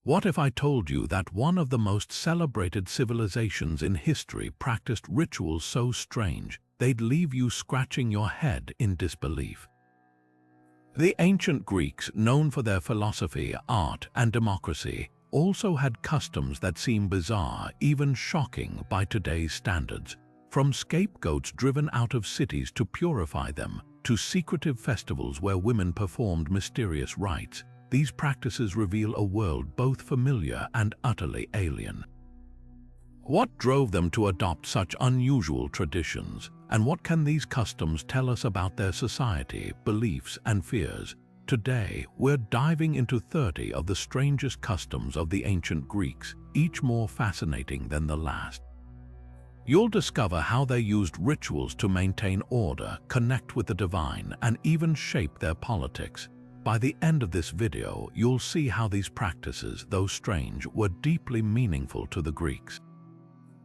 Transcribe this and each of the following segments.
What if I told you that one of the most celebrated civilizations in history practiced rituals so strange they'd leave you scratching your head in disbelief? The ancient Greeks, known for their philosophy, art, and democracy, also had customs that seem bizarre, even shocking by today's standards. From scapegoats driven out of cities to purify them, to secretive festivals where women performed mysterious rites, these practices reveal a world both familiar and utterly alien. What drove them to adopt such unusual traditions, and what can these customs tell us about their society, beliefs, and fears? Today, we're diving into 30 of the strangest customs of the ancient Greeks, each more fascinating than the last. You'll discover how they used rituals to maintain order, connect with the divine, and even shape their politics. By the end of this video, you'll see how these practices, though strange, were deeply meaningful to the Greeks.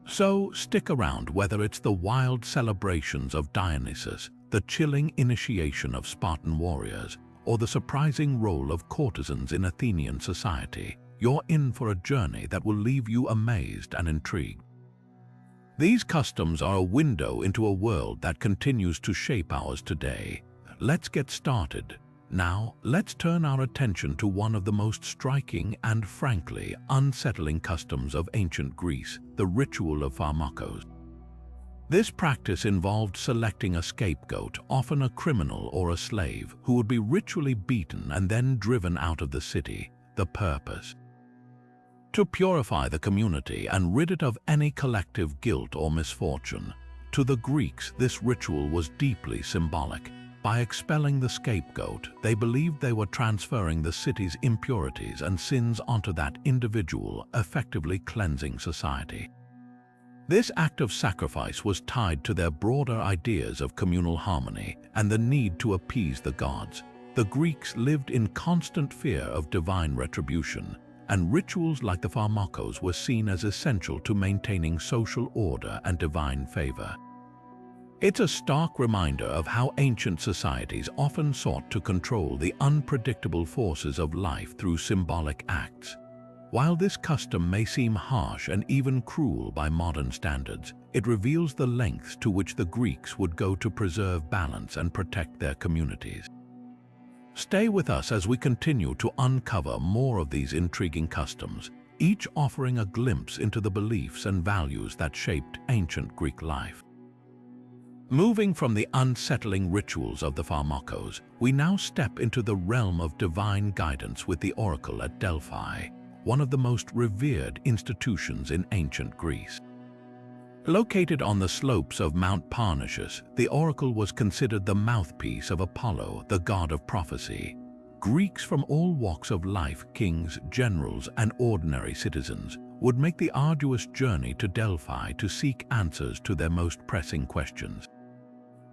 So stick around, whether it's the wild celebrations of Dionysus, the chilling initiation of Spartan warriors, or the surprising role of courtesans in Athenian society. You're in for a journey that will leave you amazed and intrigued. These customs are a window into a world that continues to shape ours today. Let's get started. Now, let's turn our attention to one of the most striking and, frankly, unsettling customs of ancient Greece, the ritual of Pharmakos. This practice involved selecting a scapegoat, often a criminal or a slave, who would be ritually beaten and then driven out of the city. The purpose: to purify the community and rid it of any collective guilt or misfortune. To the Greeks, this ritual was deeply symbolic. By expelling the scapegoat, they believed they were transferring the city's impurities and sins onto that individual, effectively cleansing society. This act of sacrifice was tied to their broader ideas of communal harmony and the need to appease the gods. The Greeks lived in constant fear of divine retribution, and rituals like the Pharmakos were seen as essential to maintaining social order and divine favor. It's a stark reminder of how ancient societies often sought to control the unpredictable forces of life through symbolic acts. While this custom may seem harsh and even cruel by modern standards, it reveals the lengths to which the Greeks would go to preserve balance and protect their communities. Stay with us as we continue to uncover more of these intriguing customs, each offering a glimpse into the beliefs and values that shaped ancient Greek life. Moving from the unsettling rituals of the Pharmakos, we now step into the realm of divine guidance with the oracle at Delphi, one of the most revered institutions in ancient Greece. Located on the slopes of Mount Parnassus, the oracle was considered the mouthpiece of Apollo, the god of prophecy. Greeks from all walks of life, kings, generals, and ordinary citizens, would make the arduous journey to Delphi to seek answers to their most pressing questions.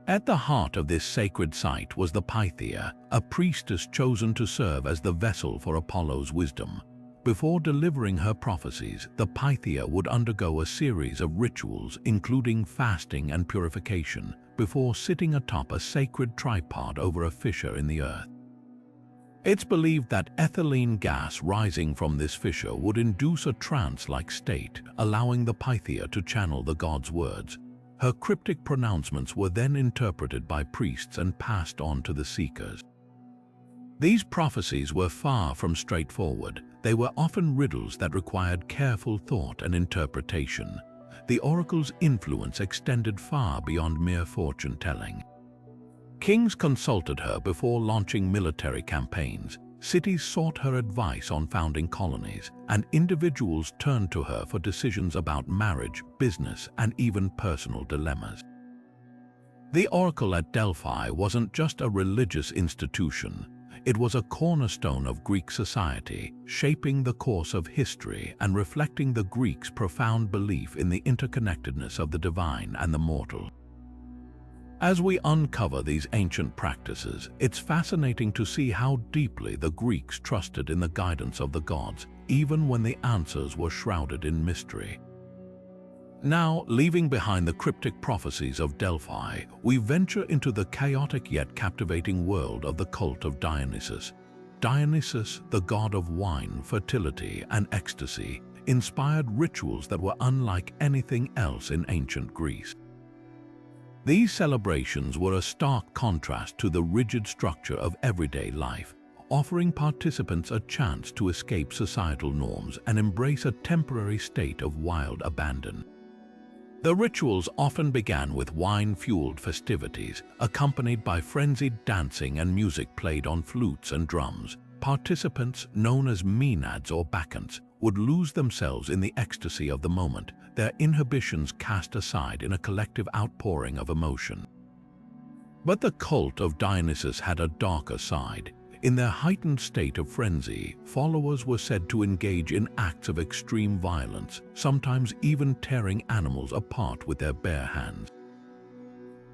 At the heart of this sacred site was the Pythia, a priestess chosen to serve as the vessel for Apollo's wisdom. Before delivering her prophecies, the Pythia would undergo a series of rituals, including fasting and purification, before sitting atop a sacred tripod over a fissure in the earth. It's believed that ethylene gas rising from this fissure would induce a trance-like state, allowing the Pythia to channel the god's words. Her cryptic pronouncements were then interpreted by priests and passed on to the seekers. These prophecies were far from straightforward. They were often riddles that required careful thought and interpretation. The oracle's influence extended far beyond mere fortune-telling. Kings consulted her before launching military campaigns, cities sought her advice on founding colonies, and individuals turned to her for decisions about marriage, business, and even personal dilemmas. The oracle at Delphi wasn't just a religious institution. It was a cornerstone of Greek society, shaping the course of history and reflecting the Greeks' profound belief in the interconnectedness of the divine and the mortal. As we uncover these ancient practices, it's fascinating to see how deeply the Greeks trusted in the guidance of the gods, even when the answers were shrouded in mystery. Now, leaving behind the cryptic prophecies of Delphi, we venture into the chaotic yet captivating world of the Cult of Dionysus. Dionysus, the god of wine, fertility, and ecstasy, inspired rituals that were unlike anything else in ancient Greece. These celebrations were a stark contrast to the rigid structure of everyday life, offering participants a chance to escape societal norms and embrace a temporary state of wild abandon. The rituals often began with wine-fueled festivities, accompanied by frenzied dancing and music played on flutes and drums. Participants, known as maenads or bacchantes, would lose themselves in the ecstasy of the moment, their inhibitions cast aside in a collective outpouring of emotion. But the cult of Dionysus had a darker side. In their heightened state of frenzy, followers were said to engage in acts of extreme violence, sometimes even tearing animals apart with their bare hands.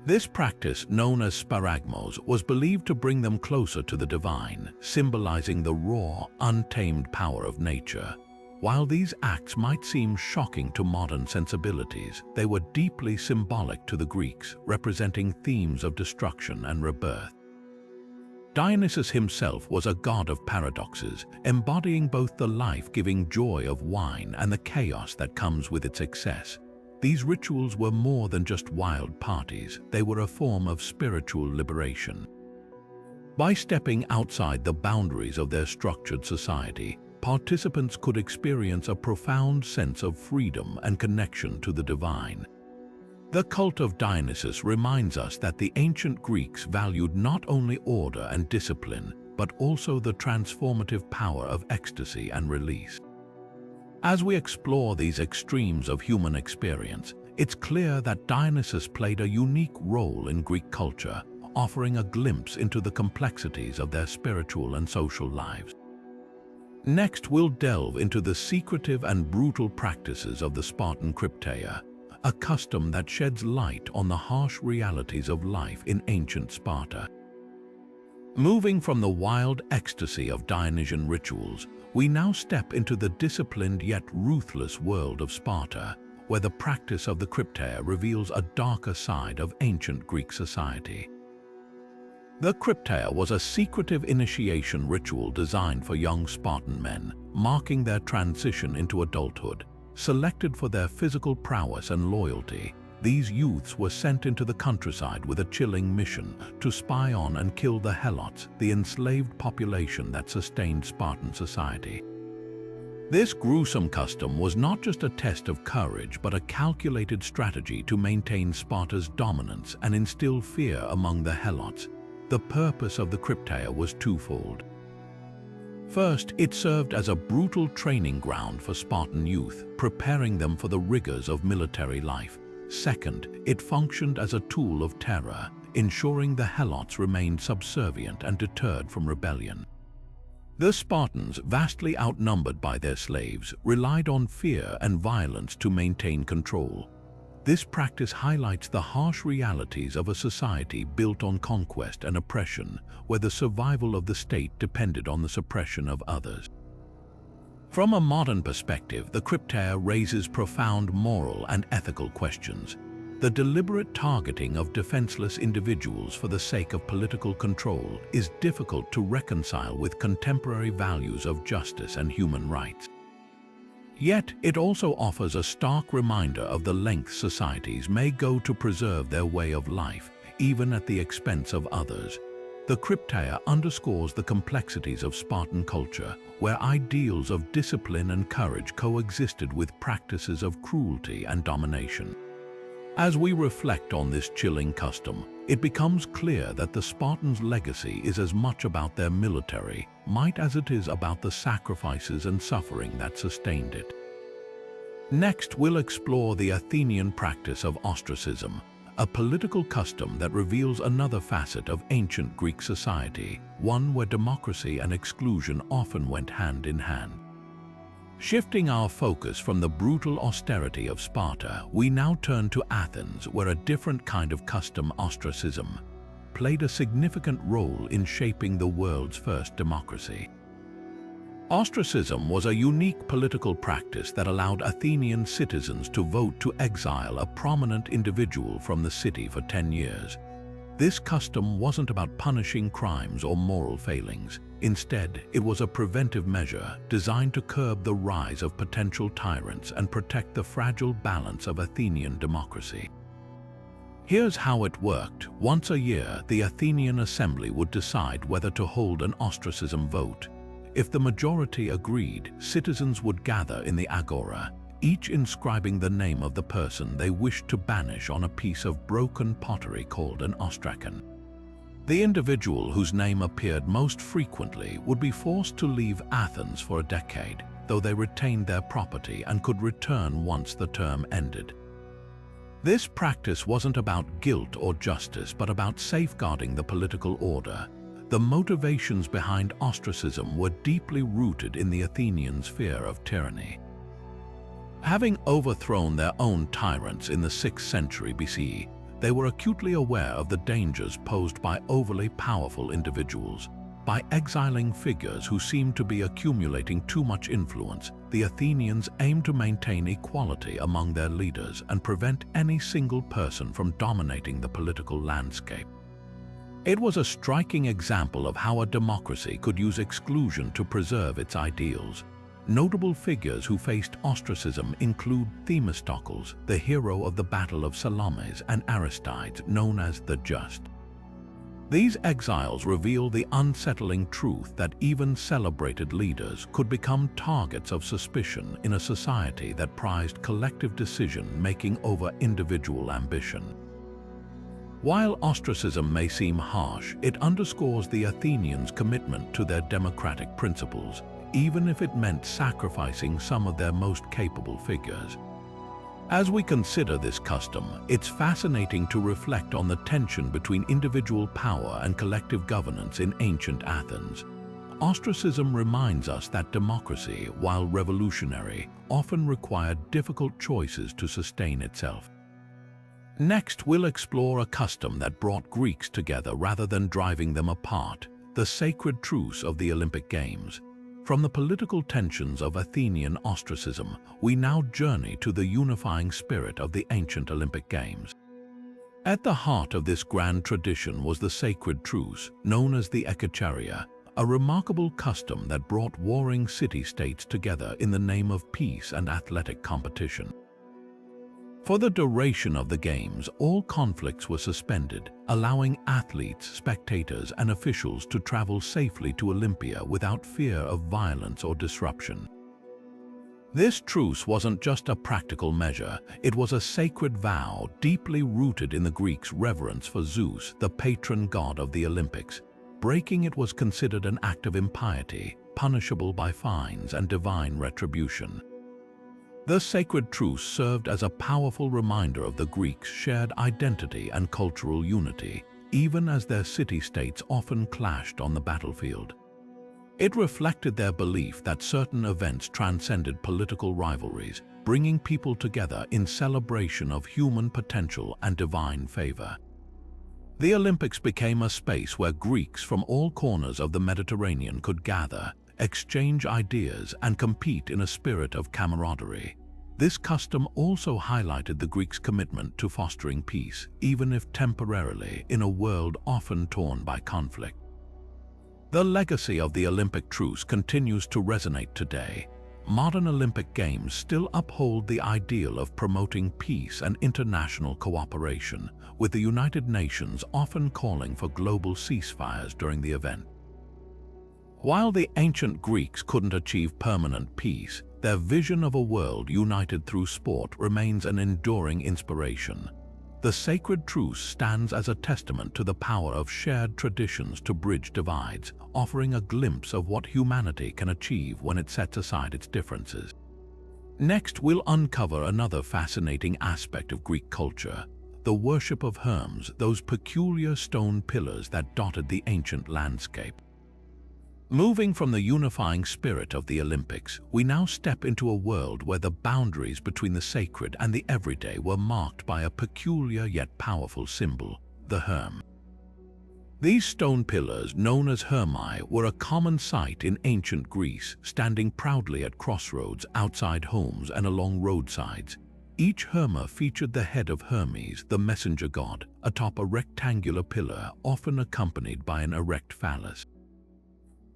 This practice, known as sparagmos, was believed to bring them closer to the divine, symbolizing the raw, untamed power of nature. While these acts might seem shocking to modern sensibilities, they were deeply symbolic to the Greeks, representing themes of destruction and rebirth. Dionysus himself was a god of paradoxes, embodying both the life-giving joy of wine and the chaos that comes with its excess. These rituals were more than just wild parties, they were a form of spiritual liberation. By stepping outside the boundaries of their structured society, participants could experience a profound sense of freedom and connection to the divine. The cult of Dionysus reminds us that the ancient Greeks valued not only order and discipline, but also the transformative power of ecstasy and release. As we explore these extremes of human experience, it's clear that Dionysus played a unique role in Greek culture, offering a glimpse into the complexities of their spiritual and social lives. Next, we'll delve into the secretive and brutal practices of the Spartan Krypteia, a custom that sheds light on the harsh realities of life in ancient Sparta. Moving from the wild ecstasy of Dionysian rituals, we now step into the disciplined yet ruthless world of Sparta, where the practice of the Krypteia reveals a darker side of ancient Greek society. The Krypteia was a secretive initiation ritual designed for young Spartan men, marking their transition into adulthood. Selected for their physical prowess and loyalty, these youths were sent into the countryside with a chilling mission to spy on and kill the Helots, the enslaved population that sustained Spartan society. This gruesome custom was not just a test of courage, but a calculated strategy to maintain Sparta's dominance and instill fear among the Helots. The purpose of the Krypteia was twofold. First, it served as a brutal training ground for Spartan youth, preparing them for the rigors of military life. Second, it functioned as a tool of terror, ensuring the Helots remained subservient and deterred from rebellion. The Spartans, vastly outnumbered by their slaves, relied on fear and violence to maintain control. This practice highlights the harsh realities of a society built on conquest and oppression, where the survival of the state depended on the suppression of others. From a modern perspective, the Krypteia raises profound moral and ethical questions. The deliberate targeting of defenseless individuals for the sake of political control is difficult to reconcile with contemporary values of justice and human rights. Yet, it also offers a stark reminder of the lengths societies may go to preserve their way of life, even at the expense of others. The Krypteia underscores the complexities of Spartan culture, where ideals of discipline and courage coexisted with practices of cruelty and domination. As we reflect on this chilling custom, it becomes clear that the Spartans' legacy is as much about their military might as it is about the sacrifices and suffering that sustained it. Next, we'll explore the Athenian practice of ostracism, a political custom that reveals another facet of ancient Greek society, one where democracy and exclusion often went hand in hand. Shifting our focus from the brutal austerity of Sparta, we now turn to Athens, where a different kind of custom, ostracism, played a significant role in shaping the world's first democracy. Ostracism was a unique political practice that allowed Athenian citizens to vote to exile a prominent individual from the city for 10 years. This custom wasn't about punishing crimes or moral failings. Instead, it was a preventive measure designed to curb the rise of potential tyrants and protect the fragile balance of Athenian democracy. Here's how it worked. Once a year, the Athenian assembly would decide whether to hold an ostracism vote. If the majority agreed, citizens would gather in the agora, each inscribing the name of the person they wished to banish on a piece of broken pottery called an ostracon. The individual whose name appeared most frequently would be forced to leave Athens for a decade, though they retained their property and could return once the term ended. This practice wasn't about guilt or justice, but about safeguarding the political order. The motivations behind ostracism were deeply rooted in the Athenians' fear of tyranny. Having overthrown their own tyrants in the 6th century BCE, they were acutely aware of the dangers posed by overly powerful individuals. By exiling figures who seemed to be accumulating too much influence, the Athenians aimed to maintain equality among their leaders and prevent any single person from dominating the political landscape. It was a striking example of how a democracy could use exclusion to preserve its ideals. Notable figures who faced ostracism include Themistocles, the hero of the Battle of Salamis, and Aristides, known as the Just. These exiles reveal the unsettling truth that even celebrated leaders could become targets of suspicion in a society that prized collective decision-making over individual ambition. While ostracism may seem harsh, it underscores the Athenians' commitment to their democratic principles, even if it meant sacrificing some of their most capable figures. As we consider this custom, it's fascinating to reflect on the tension between individual power and collective governance in ancient Athens. Ostracism reminds us that democracy, while revolutionary, often required difficult choices to sustain itself. Next, we'll explore a custom that brought Greeks together rather than driving them apart: the sacred truce of the Olympic Games. From the political tensions of Athenian ostracism, we now journey to the unifying spirit of the ancient Olympic Games. At the heart of this grand tradition was the sacred truce, known as the Ekacharia, a remarkable custom that brought warring city-states together in the name of peace and athletic competition. For the duration of the Games, all conflicts were suspended, allowing athletes, spectators, and officials to travel safely to Olympia without fear of violence or disruption. This truce wasn't just a practical measure, it was a sacred vow deeply rooted in the Greeks' reverence for Zeus, the patron god of the Olympics. Breaking it was considered an act of impiety, punishable by fines and divine retribution. The sacred truce served as a powerful reminder of the Greeks' shared identity and cultural unity, even as their city-states often clashed on the battlefield. It reflected their belief that certain events transcended political rivalries, bringing people together in celebration of human potential and divine favor. The Olympics became a space where Greeks from all corners of the Mediterranean could gather, exchange ideas, and compete in a spirit of camaraderie. This custom also highlighted the Greeks' commitment to fostering peace, even if temporarily, in a world often torn by conflict. The legacy of the Olympic truce continues to resonate today. Modern Olympic Games still uphold the ideal of promoting peace and international cooperation, with the United Nations often calling for global ceasefires during the event. While the ancient Greeks couldn't achieve permanent peace, their vision of a world united through sport remains an enduring inspiration. The sacred truce stands as a testament to the power of shared traditions to bridge divides, offering a glimpse of what humanity can achieve when it sets aside its differences. Next, we'll uncover another fascinating aspect of Greek culture: the worship of Hermes, those peculiar stone pillars that dotted the ancient landscape. Moving from the unifying spirit of the Olympics, we now step into a world where the boundaries between the sacred and the everyday were marked by a peculiar yet powerful symbol: the Herm. These stone pillars, known as Hermae, were a common sight in ancient Greece, standing proudly at crossroads, outside homes, and along roadsides. Each Herma featured the head of Hermes, the messenger god, atop a rectangular pillar, often accompanied by an erect phallus.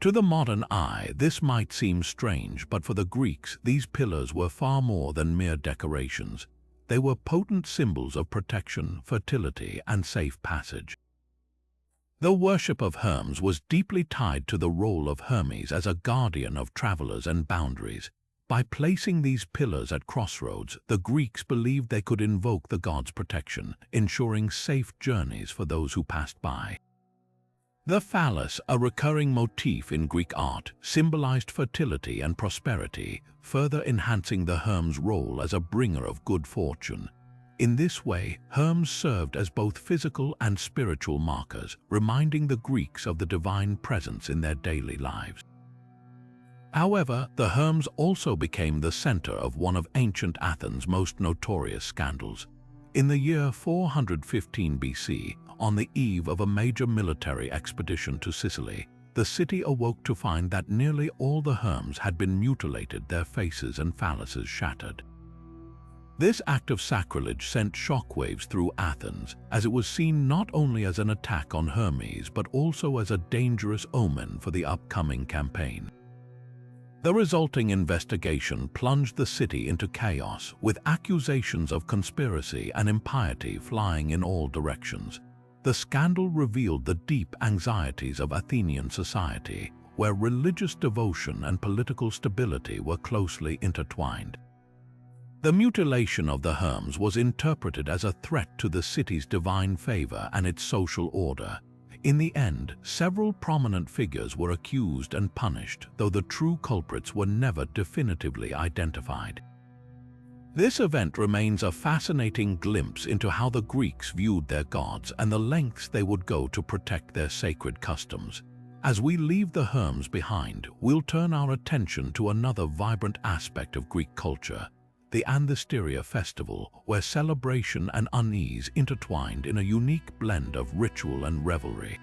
To the modern eye, this might seem strange, but for the Greeks, these pillars were far more than mere decorations. They were potent symbols of protection, fertility, and safe passage. The worship of Hermes was deeply tied to the role of Hermes as a guardian of travelers and boundaries. By placing these pillars at crossroads, the Greeks believed they could invoke the god's protection, ensuring safe journeys for those who passed by. The phallus, a recurring motif in Greek art, symbolized fertility and prosperity, further enhancing the Hermes' role as a bringer of good fortune. In this way, Hermes served as both physical and spiritual markers, reminding the Greeks of the divine presence in their daily lives. However, the Hermes also became the center of one of ancient Athens' most notorious scandals. In the year 415 BC, on the eve of a major military expedition to Sicily, the city awoke to find that nearly all the Hermes had been mutilated, their faces and phalluses shattered. This act of sacrilege sent shockwaves through Athens, as it was seen not only as an attack on Hermes but also as a dangerous omen for the upcoming campaign. The resulting investigation plunged the city into chaos, with accusations of conspiracy and impiety flying in all directions. The scandal revealed the deep anxieties of Athenian society, where religious devotion and political stability were closely intertwined. The mutilation of the Hermes was interpreted as a threat to the city's divine favor and its social order. In the end, several prominent figures were accused and punished, though the true culprits were never definitively identified. This event remains a fascinating glimpse into how the Greeks viewed their gods and the lengths they would go to protect their sacred customs. As we leave the Hermes behind, we'll turn our attention to another vibrant aspect of Greek culture, the Anthesteria festival, where celebration and unease intertwined in a unique blend of ritual and revelry.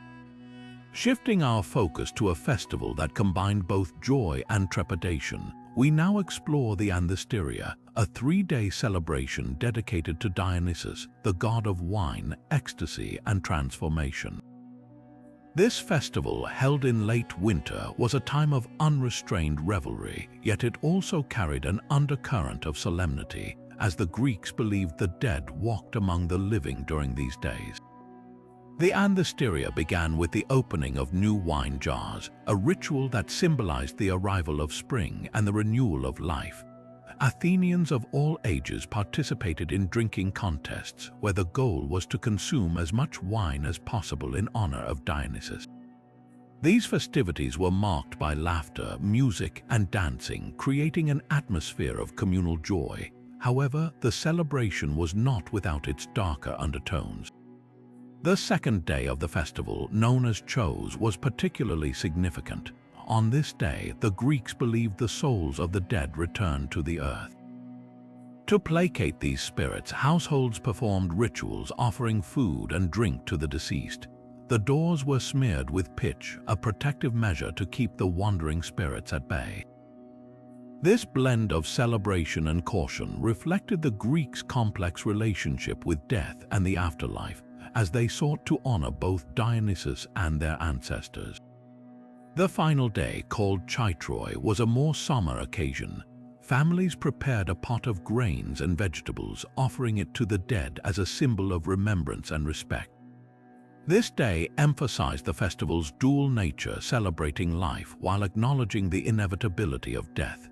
Shifting our focus to a festival that combined both joy and trepidation, we now explore the Anthesteria, a three-day celebration dedicated to Dionysus, the god of wine, ecstasy, and transformation. This festival, held in late winter, was a time of unrestrained revelry, yet it also carried an undercurrent of solemnity, as the Greeks believed the dead walked among the living during these days. The Anthesteria began with the opening of new wine jars, a ritual that symbolized the arrival of spring and the renewal of life. Athenians of all ages participated in drinking contests where the goal was to consume as much wine as possible in honor of Dionysus. These festivities were marked by laughter, music, and dancing, creating an atmosphere of communal joy. However, the celebration was not without its darker undertones. The second day of the festival, known as Chose, was particularly significant. On this day, the Greeks believed the souls of the dead returned to the earth. To placate these spirits, households performed rituals offering food and drink to the deceased. The doors were smeared with pitch, a protective measure to keep the wandering spirits at bay. This blend of celebration and caution reflected the Greeks' complex relationship with death and the afterlife, as they sought to honor both Dionysus and their ancestors. The final day, called Chitroi, was a more somber occasion. Families prepared a pot of grains and vegetables, offering it to the dead as a symbol of remembrance and respect. This day emphasized the festival's dual nature, celebrating life while acknowledging the inevitability of death.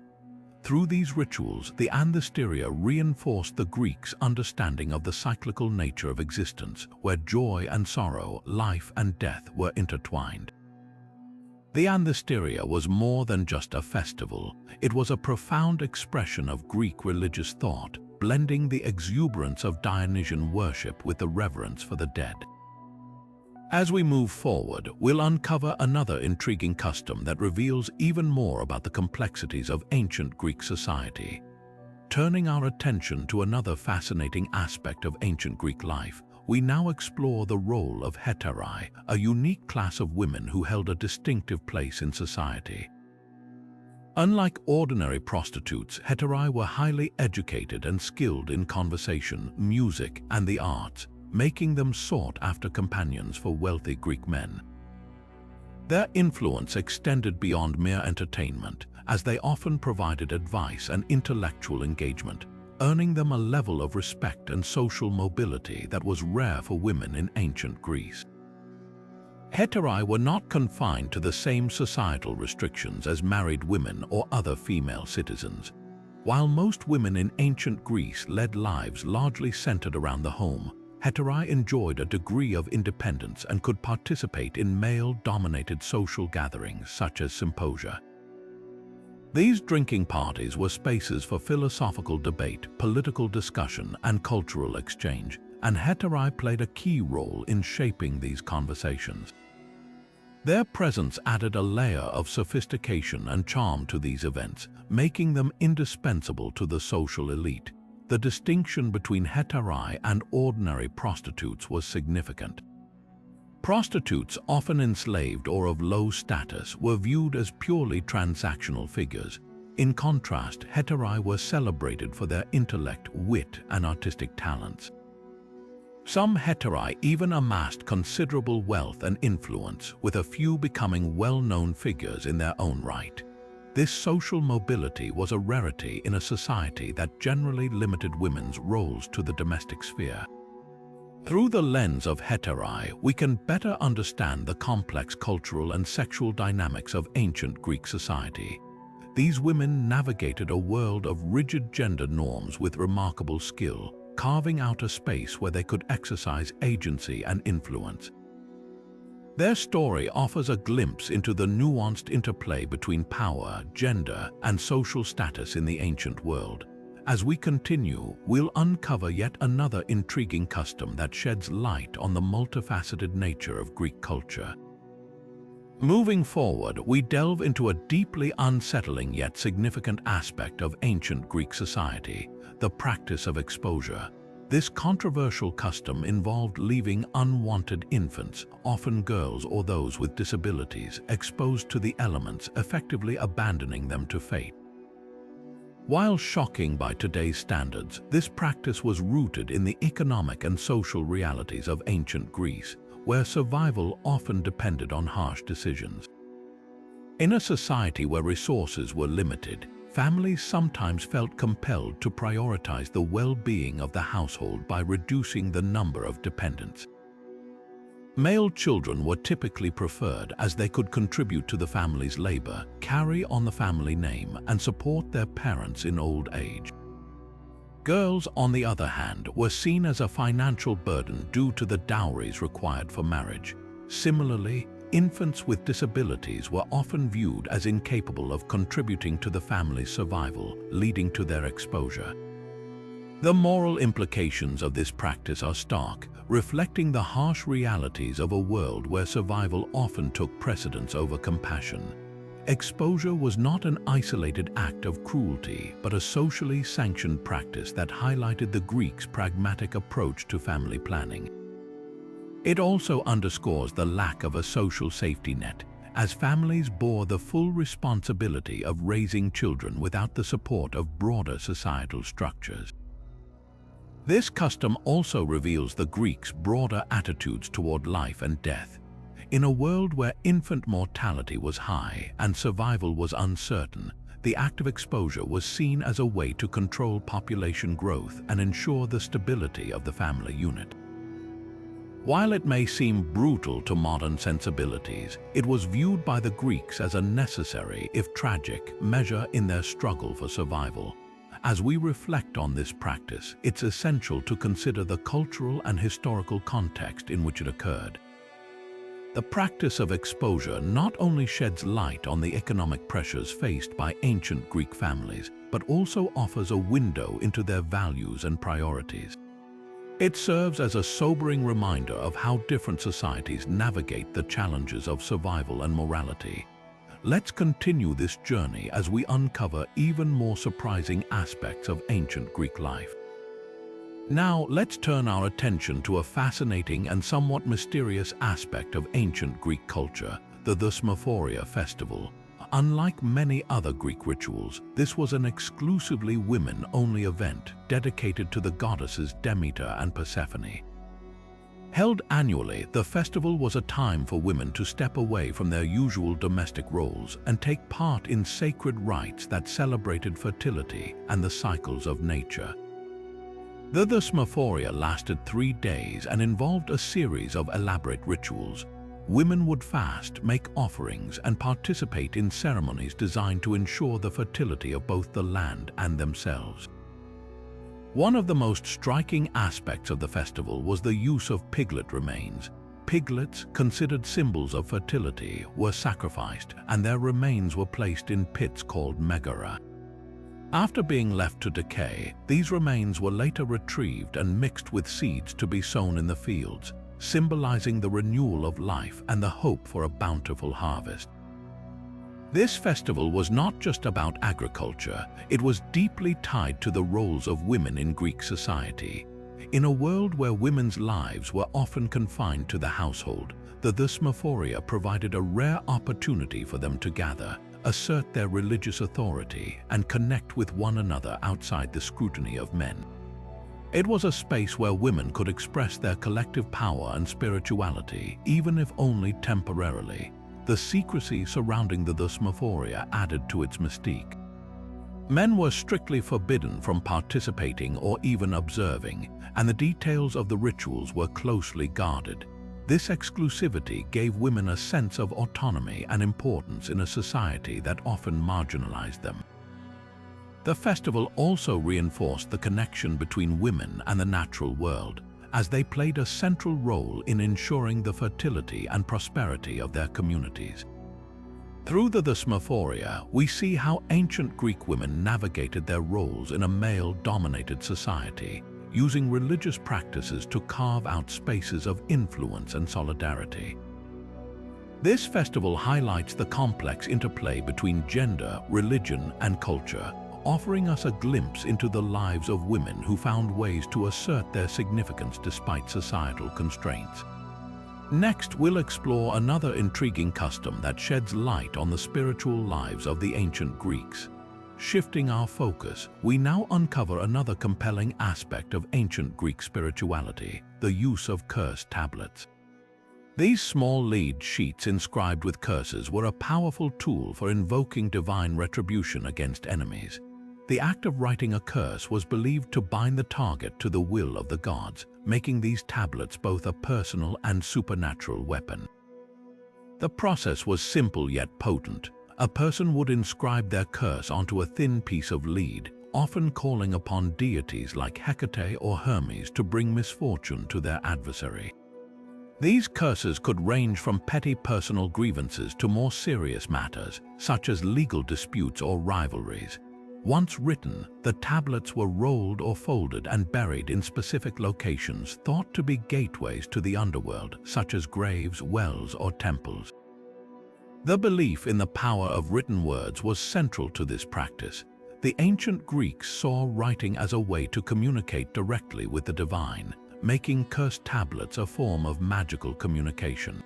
Through these rituals, the Anthesteria reinforced the Greeks' understanding of the cyclical nature of existence, where joy and sorrow, life and death were intertwined. The Anthesteria was more than just a festival. It was a profound expression of Greek religious thought, blending the exuberance of Dionysian worship with the reverence for the dead. As we move forward, we'll uncover another intriguing custom that reveals even more about the complexities of ancient Greek society. Turning our attention to another fascinating aspect of ancient Greek life, we now explore the role of hetairai, a unique class of women who held a distinctive place in society. Unlike ordinary prostitutes, heterae were highly educated and skilled in conversation, music, and the arts, making them sought-after companions for wealthy Greek men. Their influence extended beyond mere entertainment, as they often provided advice and intellectual engagement, earning them a level of respect and social mobility that was rare for women in ancient Greece. Heterae were not confined to the same societal restrictions as married women or other female citizens. While most women in ancient Greece led lives largely centered around the home, heterae enjoyed a degree of independence and could participate in male-dominated social gatherings such as symposia. These drinking parties were spaces for philosophical debate, political discussion, and cultural exchange, and heterae played a key role in shaping these conversations. Their presence added a layer of sophistication and charm to these events, making them indispensable to the social elite. The distinction between heterae and ordinary prostitutes was significant. Prostitutes, often enslaved or of low status, were viewed as purely transactional figures. In contrast, heterae were celebrated for their intellect, wit, and artistic talents. Some heterae even amassed considerable wealth and influence, with a few becoming well-known figures in their own right. This social mobility was a rarity in a society that generally limited women's roles to the domestic sphere. Through the lens of heterae, we can better understand the complex cultural and sexual dynamics of ancient Greek society. These women navigated a world of rigid gender norms with remarkable skill, carving out a space where they could exercise agency and influence. Their story offers a glimpse into the nuanced interplay between power, gender, and social status in the ancient world. As we continue, we'll uncover yet another intriguing custom that sheds light on the multifaceted nature of Greek culture. Moving forward, we delve into a deeply unsettling yet significant aspect of ancient Greek society, the practice of exposure. This controversial custom involved leaving unwanted infants, often girls or those with disabilities, exposed to the elements, effectively abandoning them to fate. While shocking by today's standards, this practice was rooted in the economic and social realities of ancient Greece, where survival often depended on harsh decisions. In a society where resources were limited, families sometimes felt compelled to prioritize the well-being of the household by reducing the number of dependents. Male children were typically preferred as they could contribute to the family's labor, carry on the family name, and support their parents in old age. Girls, on the other hand, were seen as a financial burden due to the dowries required for marriage. Similarly, infants with disabilities were often viewed as incapable of contributing to the family's survival, leading to their exposure. The moral implications of this practice are stark, reflecting the harsh realities of a world where survival often took precedence over compassion. Exposure was not an isolated act of cruelty, but a socially sanctioned practice that highlighted the Greeks' pragmatic approach to family planning. It also underscores the lack of a social safety net, as families bore the full responsibility of raising children without the support of broader societal structures. This custom also reveals the Greeks' broader attitudes toward life and death. In a world where infant mortality was high and survival was uncertain, the act of exposure was seen as a way to control population growth and ensure the stability of the family unit. While it may seem brutal to modern sensibilities, it was viewed by the Greeks as a necessary, if tragic, measure in their struggle for survival. As we reflect on this practice, it's essential to consider the cultural and historical context in which it occurred. The practice of exposure not only sheds light on the economic pressures faced by ancient Greek families, but also offers a window into their values and priorities. It serves as a sobering reminder of how different societies navigate the challenges of survival and morality. Let's continue this journey as we uncover even more surprising aspects of ancient Greek life. Now, let's turn our attention to a fascinating and somewhat mysterious aspect of ancient Greek culture, the Thesmophoria festival. unlike many other Greek rituals, this was an exclusively women-only event dedicated to the goddesses Demeter and Persephone. Held annually, the festival was a time for women to step away from their usual domestic roles and take part in sacred rites that celebrated fertility and the cycles of nature. The Thesmophoria lasted 3 days and involved a series of elaborate rituals. Women would fast, make offerings, and participate in ceremonies designed to ensure the fertility of both the land and themselves. One of the most striking aspects of the festival was the use of piglet remains. Piglets, considered symbols of fertility, were sacrificed, and their remains were placed in pits called megara. After being left to decay, these remains were later retrieved and mixed with seeds to be sown in the fields, symbolizing the renewal of life and the hope for a bountiful harvest. This festival was not just about agriculture, it was deeply tied to the roles of women in Greek society. In a world where women's lives were often confined to the household, the Thesmophoria provided a rare opportunity for them to gather, assert their religious authority, and connect with one another outside the scrutiny of men. It was a space where women could express their collective power and spirituality, even if only temporarily. The secrecy surrounding the Thesmophoria added to its mystique. Men were strictly forbidden from participating or even observing, and the details of the rituals were closely guarded. This exclusivity gave women a sense of autonomy and importance in a society that often marginalized them. The festival also reinforced the connection between women and the natural world, as they played a central role in ensuring the fertility and prosperity of their communities. Through the Thesmophoria, we see how ancient Greek women navigated their roles in a male-dominated society, using religious practices to carve out spaces of influence and solidarity. This festival highlights the complex interplay between gender, religion, and culture, offering us a glimpse into the lives of women who found ways to assert their significance despite societal constraints. Next, we'll explore another intriguing custom that sheds light on the spiritual lives of the ancient Greeks. Shifting our focus, we now uncover another compelling aspect of ancient Greek spirituality: the use of curse tablets. These small lead sheets inscribed with curses were a powerful tool for invoking divine retribution against enemies. The act of writing a curse was believed to bind the target to the will of the gods, making these tablets both a personal and supernatural weapon. The process was simple yet potent. A person would inscribe their curse onto a thin piece of lead, often calling upon deities like Hecate or Hermes to bring misfortune to their adversary. These curses could range from petty personal grievances to more serious matters, such as legal disputes or rivalries. Once written, the tablets were rolled or folded and buried in specific locations thought to be gateways to the underworld, such as graves, wells, or temples. The belief in the power of written words was central to this practice. The ancient Greeks saw writing as a way to communicate directly with the divine, making cursed tablets a form of magical communication.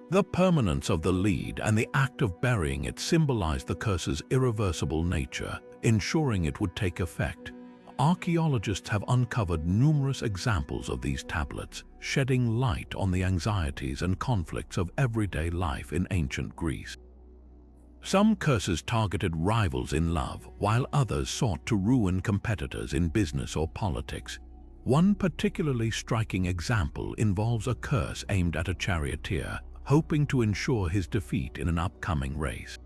The permanence of the lead and the act of burying it symbolized the curse's irreversible nature, ensuring it would take effect. Archaeologists have uncovered numerous examples of these tablets, shedding light on the anxieties and conflicts of everyday life in ancient Greece. Some curses targeted rivals in love, while others sought to ruin competitors in business or politics. One particularly striking example involves a curse aimed at a charioteer, hoping to ensure his defeat in an upcoming race.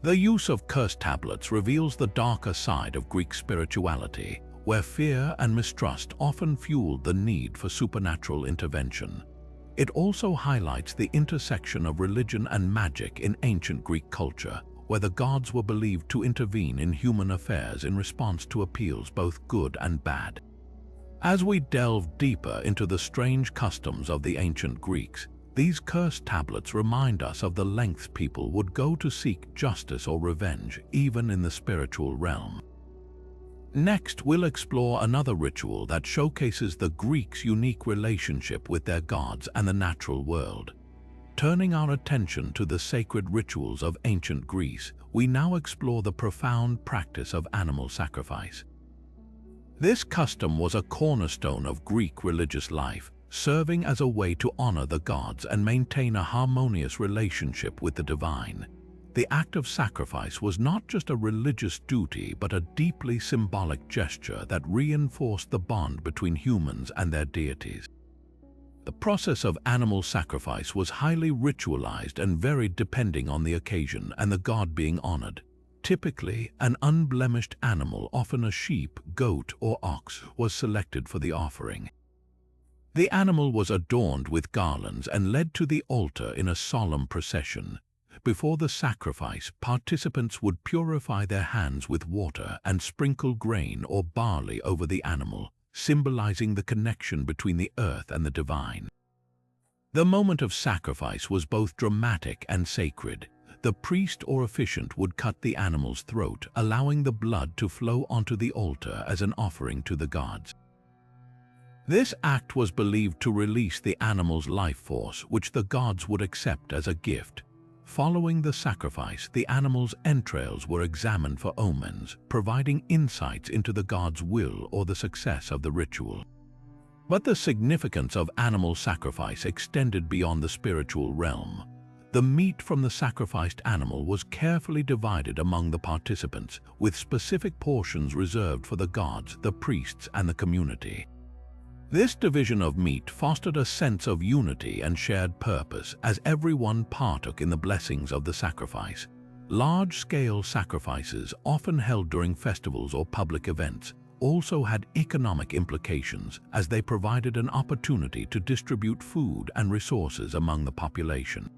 The use of curse tablets reveals the darker side of Greek spirituality, where fear and mistrust often fueled the need for supernatural intervention. It also highlights the intersection of religion and magic in ancient Greek culture, where the gods were believed to intervene in human affairs in response to appeals both good and bad. As we delve deeper into the strange customs of the ancient Greeks, these curse tablets remind us of the lengths people would go to seek justice or revenge, even in the spiritual realm. Next, we'll explore another ritual that showcases the Greeks' unique relationship with their gods and the natural world. Turning our attention to the sacred rituals of ancient Greece, we now explore the profound practice of animal sacrifice. This custom was a cornerstone of Greek religious life, serving as a way to honor the gods and maintain a harmonious relationship with the divine. The act of sacrifice was not just a religious duty, but a deeply symbolic gesture that reinforced the bond between humans and their deities. The process of animal sacrifice was highly ritualized and varied depending on the occasion and the god being honored. Typically, an unblemished animal, often a sheep, goat, or ox, was selected for the offering. The animal was adorned with garlands and led to the altar in a solemn procession. Before the sacrifice, participants would purify their hands with water and sprinkle grain or barley over the animal, symbolizing the connection between the earth and the divine. The moment of sacrifice was both dramatic and sacred. The priest or officiant would cut the animal's throat, allowing the blood to flow onto the altar as an offering to the gods. This act was believed to release the animal's life force, which the gods would accept as a gift. Following the sacrifice, the animal's entrails were examined for omens, providing insights into the god's will or the success of the ritual. But the significance of animal sacrifice extended beyond the spiritual realm. The meat from the sacrificed animal was carefully divided among the participants, with specific portions reserved for the gods, the priests, and the community. This division of meat fostered a sense of unity and shared purpose as everyone partook in the blessings of the sacrifice. Large-scale sacrifices, often held during festivals or public events, also had economic implications as they provided an opportunity to distribute food and resources among the population.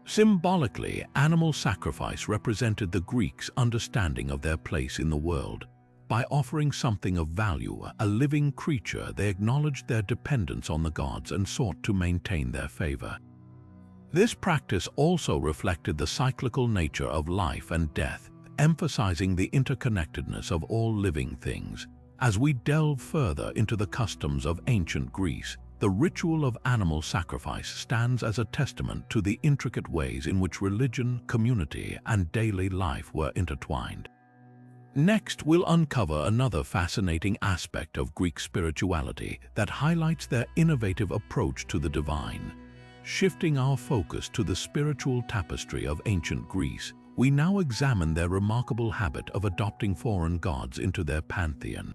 Symbolically, animal sacrifice represented the Greeks' understanding of their place in the world. By offering something of value, a living creature, they acknowledged their dependence on the gods and sought to maintain their favor. This practice also reflected the cyclical nature of life and death, emphasizing the interconnectedness of all living things. As we delve further into the customs of ancient Greece, the ritual of animal sacrifice stands as a testament to the intricate ways in which religion, community, and daily life were intertwined. Next, we'll uncover another fascinating aspect of Greek spirituality that highlights their innovative approach to the divine. Shifting our focus to the spiritual tapestry of ancient Greece, we now examine their remarkable habit of adopting foreign gods into their pantheon.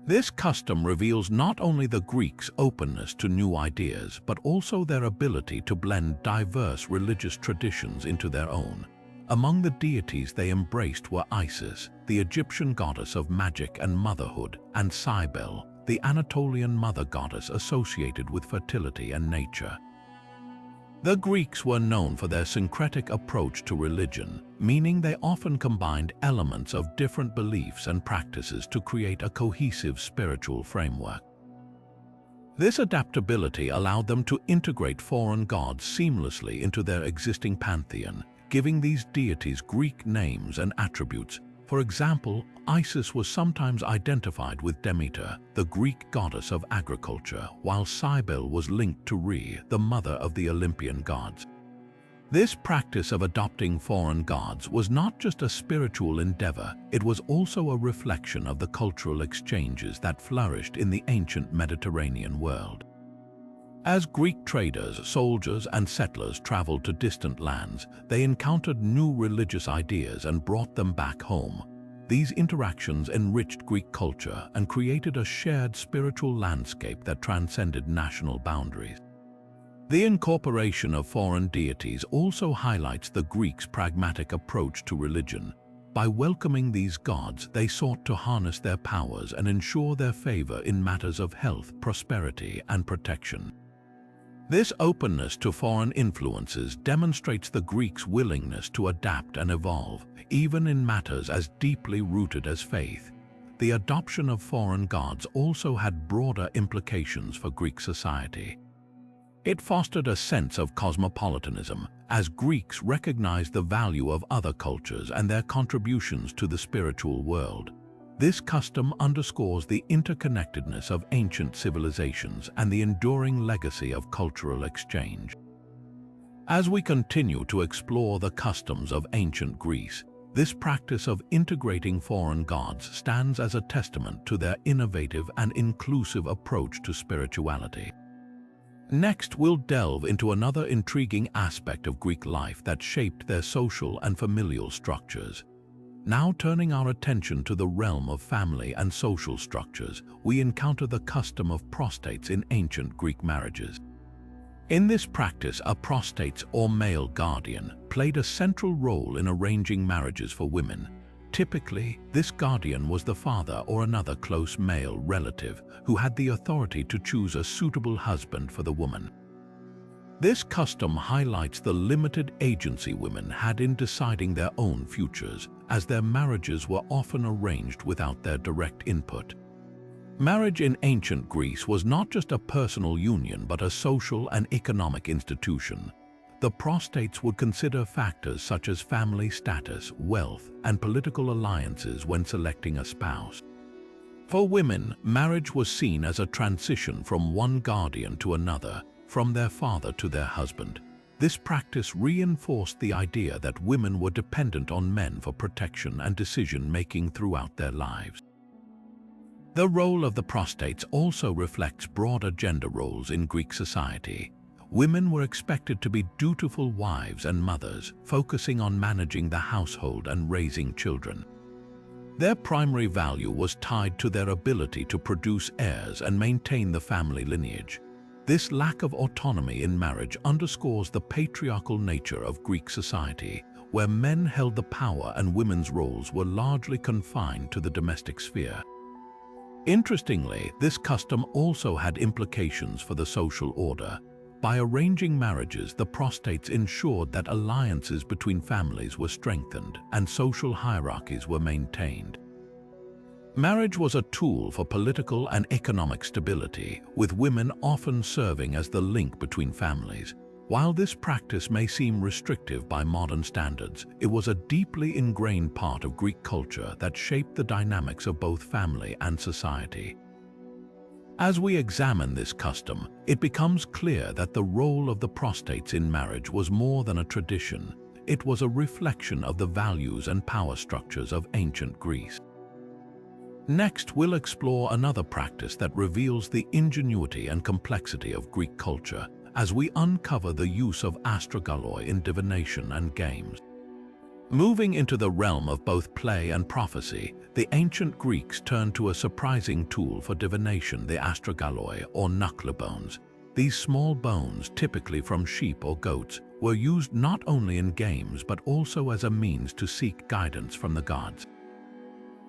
This custom reveals not only the Greeks' openness to new ideas, but also their ability to blend diverse religious traditions into their own. Among the deities they embraced were Isis, the Egyptian goddess of magic and motherhood, and Cybele, the Anatolian mother goddess associated with fertility and nature. The Greeks were known for their syncretic approach to religion, meaning they often combined elements of different beliefs and practices to create a cohesive spiritual framework. This adaptability allowed them to integrate foreign gods seamlessly into their existing pantheon, giving these deities Greek names and attributes. For example, Isis was sometimes identified with Demeter, the Greek goddess of agriculture, while Cybele was linked to Re, the mother of the Olympian gods. This practice of adopting foreign gods was not just a spiritual endeavor, it was also a reflection of the cultural exchanges that flourished in the ancient Mediterranean world. As Greek traders, soldiers, and settlers traveled to distant lands, they encountered new religious ideas and brought them back home. These interactions enriched Greek culture and created a shared spiritual landscape that transcended national boundaries. The incorporation of foreign deities also highlights the Greeks' pragmatic approach to religion. By welcoming these gods, they sought to harness their powers and ensure their favor in matters of health, prosperity, and protection. This openness to foreign influences demonstrates the Greeks' willingness to adapt and evolve, even in matters as deeply rooted as faith. The adoption of foreign gods also had broader implications for Greek society. It fostered a sense of cosmopolitanism, as Greeks recognized the value of other cultures and their contributions to the spiritual world. This custom underscores the interconnectedness of ancient civilizations and the enduring legacy of cultural exchange. As we continue to explore the customs of ancient Greece, this practice of integrating foreign gods stands as a testament to their innovative and inclusive approach to spirituality. Next, we'll delve into another intriguing aspect of Greek life that shaped their social and familial structures. Now turning our attention to the realm of family and social structures, we encounter the custom of prostates in ancient Greek marriages. In this practice, a prostate or male guardian played a central role in arranging marriages for women. Typically, this guardian was the father or another close male relative who had the authority to choose a suitable husband for the woman. This custom highlights the limited agency women had in deciding their own futures, as their marriages were often arranged without their direct input. Marriage in ancient Greece was not just a personal union but a social and economic institution. The prostates would consider factors such as family status, wealth, and political alliances when selecting a spouse. For women, marriage was seen as a transition from one guardian to another, from their father to their husband. This practice reinforced the idea that women were dependent on men for protection and decision-making throughout their lives. The role of the prostates also reflects broader gender roles in Greek society. Women were expected to be dutiful wives and mothers, focusing on managing the household and raising children. Their primary value was tied to their ability to produce heirs and maintain the family lineage. This lack of autonomy in marriage underscores the patriarchal nature of Greek society, where men held the power and women's roles were largely confined to the domestic sphere. Interestingly, this custom also had implications for the social order. By arranging marriages, the prostates ensured that alliances between families were strengthened and social hierarchies were maintained. Marriage was a tool for political and economic stability, with women often serving as the link between families. While this practice may seem restrictive by modern standards, it was a deeply ingrained part of Greek culture that shaped the dynamics of both family and society. As we examine this custom, it becomes clear that the role of the prostates in marriage was more than a tradition. It was a reflection of the values and power structures of ancient Greece. Next, we'll explore another practice that reveals the ingenuity and complexity of Greek culture as we uncover the use of astragaloi in divination and games. Moving into the realm of both play and prophecy, the ancient Greeks turned to a surprising tool for divination, the astragaloi or knuckle bones. These small bones, typically from sheep or goats, were used not only in games but also as a means to seek guidance from the gods.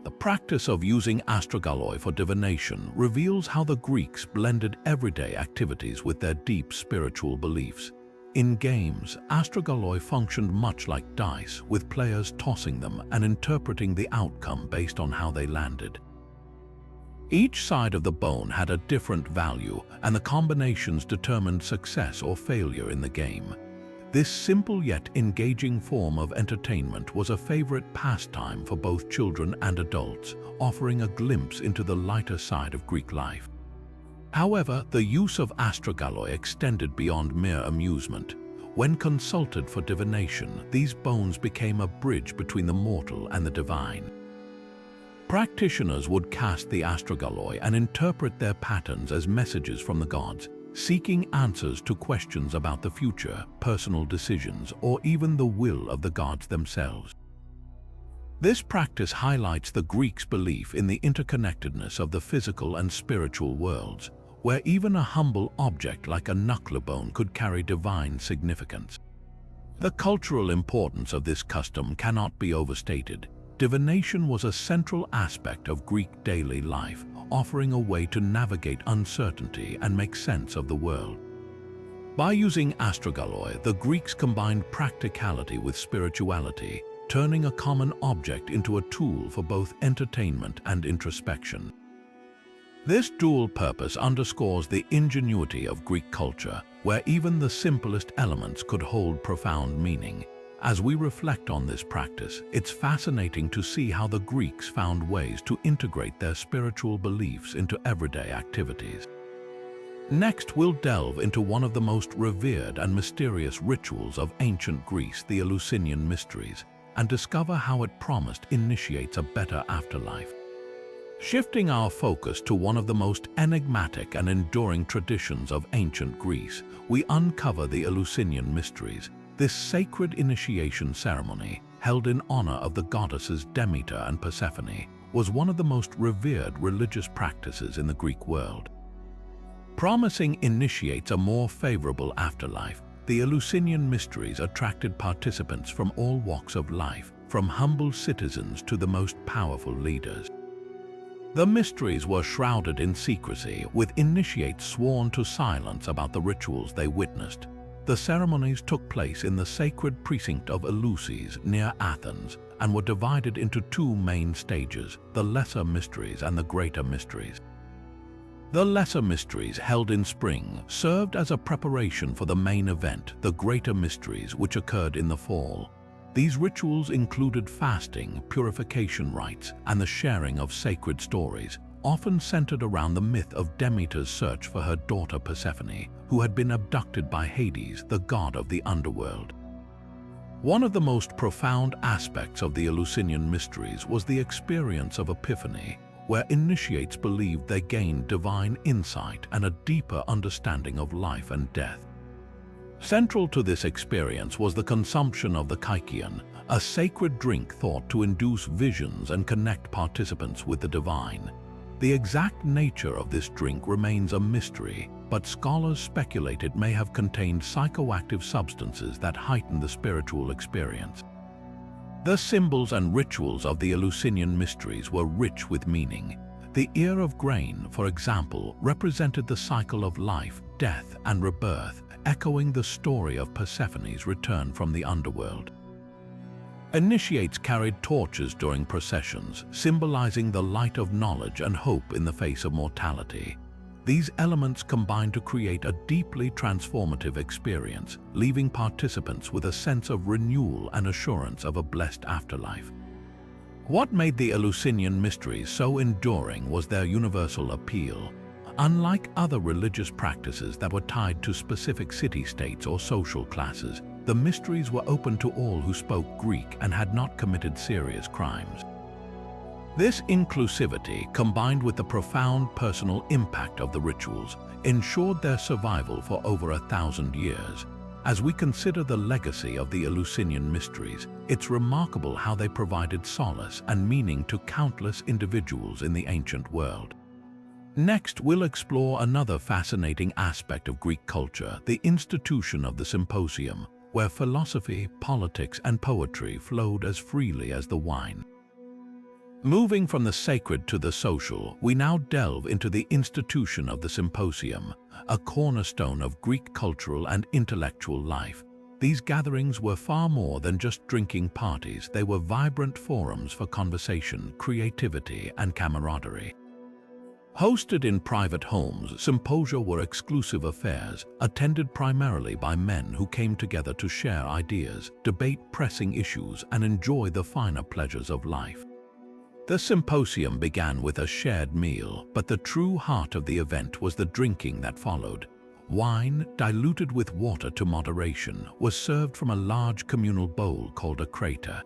The practice of using astragaloi for divination reveals how the Greeks blended everyday activities with their deep spiritual beliefs. In games, astragaloi functioned much like dice, with players tossing them and interpreting the outcome based on how they landed. Each side of the bone had a different value, and the combinations determined success or failure in the game. This simple yet engaging form of entertainment was a favorite pastime for both children and adults, offering a glimpse into the lighter side of Greek life. However, the use of astragaloi extended beyond mere amusement. When consulted for divination, these bones became a bridge between the mortal and the divine. Practitioners would cast the astragaloi and interpret their patterns as messages from the gods, seeking answers to questions about the future, personal decisions, or even the will of the gods themselves. This practice highlights the Greeks' belief in the interconnectedness of the physical and spiritual worlds, where even a humble object like a knuckle bone could carry divine significance. The cultural importance of this custom cannot be overstated. Divination was a central aspect of Greek daily life, offering a way to navigate uncertainty and make sense of the world. By using astragaloi, the Greeks combined practicality with spirituality, turning a common object into a tool for both entertainment and introspection. This dual purpose underscores the ingenuity of Greek culture, where even the simplest elements could hold profound meaning. As we reflect on this practice, it's fascinating to see how the Greeks found ways to integrate their spiritual beliefs into everyday activities. Next, we'll delve into one of the most revered and mysterious rituals of ancient Greece, the Eleusinian Mysteries, and discover how it promised initiates a better afterlife. Shifting our focus to one of the most enigmatic and enduring traditions of ancient Greece, we uncover the Eleusinian Mysteries. This sacred initiation ceremony, held in honor of the goddesses Demeter and Persephone, was one of the most revered religious practices in the Greek world. Promising initiates a more favorable afterlife, the Eleusinian Mysteries attracted participants from all walks of life, from humble citizens to the most powerful leaders. The mysteries were shrouded in secrecy, with initiates sworn to silence about the rituals they witnessed. The ceremonies took place in the sacred precinct of Eleusis near Athens and were divided into two main stages, the Lesser Mysteries and the Greater Mysteries. The Lesser Mysteries, held in spring, served as a preparation for the main event, the Greater Mysteries, which occurred in the fall. These rituals included fasting, purification rites, and the sharing of sacred stories, often centered around the myth of Demeter's search for her daughter Persephone, who had been abducted by Hades, the god of the underworld. One of the most profound aspects of the Eleusinian Mysteries was the experience of Epiphany, where initiates believed they gained divine insight and a deeper understanding of life and death. Central to this experience was the consumption of the kykeon, a sacred drink thought to induce visions and connect participants with the divine. The exact nature of this drink remains a mystery, but scholars speculate it may have contained psychoactive substances that heighten the spiritual experience. The symbols and rituals of the Eleusinian Mysteries were rich with meaning. The ear of grain, for example, represented the cycle of life, death, and rebirth, echoing the story of Persephone's return from the underworld. Initiates carried torches during processions, symbolizing the light of knowledge and hope in the face of mortality. These elements combined to create a deeply transformative experience, leaving participants with a sense of renewal and assurance of a blessed afterlife. What made the Eleusinian Mysteries so enduring was their universal appeal. Unlike other religious practices that were tied to specific city-states or social classes, the mysteries were open to all who spoke Greek and had not committed serious crimes. This inclusivity, combined with the profound personal impact of the rituals, ensured their survival for over 1,000 years. As we consider the legacy of the Eleusinian Mysteries, it's remarkable how they provided solace and meaning to countless individuals in the ancient world. Next, we'll explore another fascinating aspect of Greek culture, the institution of the symposium, where philosophy, politics, and poetry flowed as freely as the wine. Moving from the sacred to the social, we now delve into the institution of the symposium, a cornerstone of Greek cultural and intellectual life. These gatherings were far more than just drinking parties. They were vibrant forums for conversation, creativity, and camaraderie. Hosted in private homes, symposia were exclusive affairs, attended primarily by men who came together to share ideas, debate pressing issues, and enjoy the finer pleasures of life. The symposium began with a shared meal, but the true heart of the event was the drinking that followed. Wine, diluted with water to moderation, was served from a large communal bowl called a crater.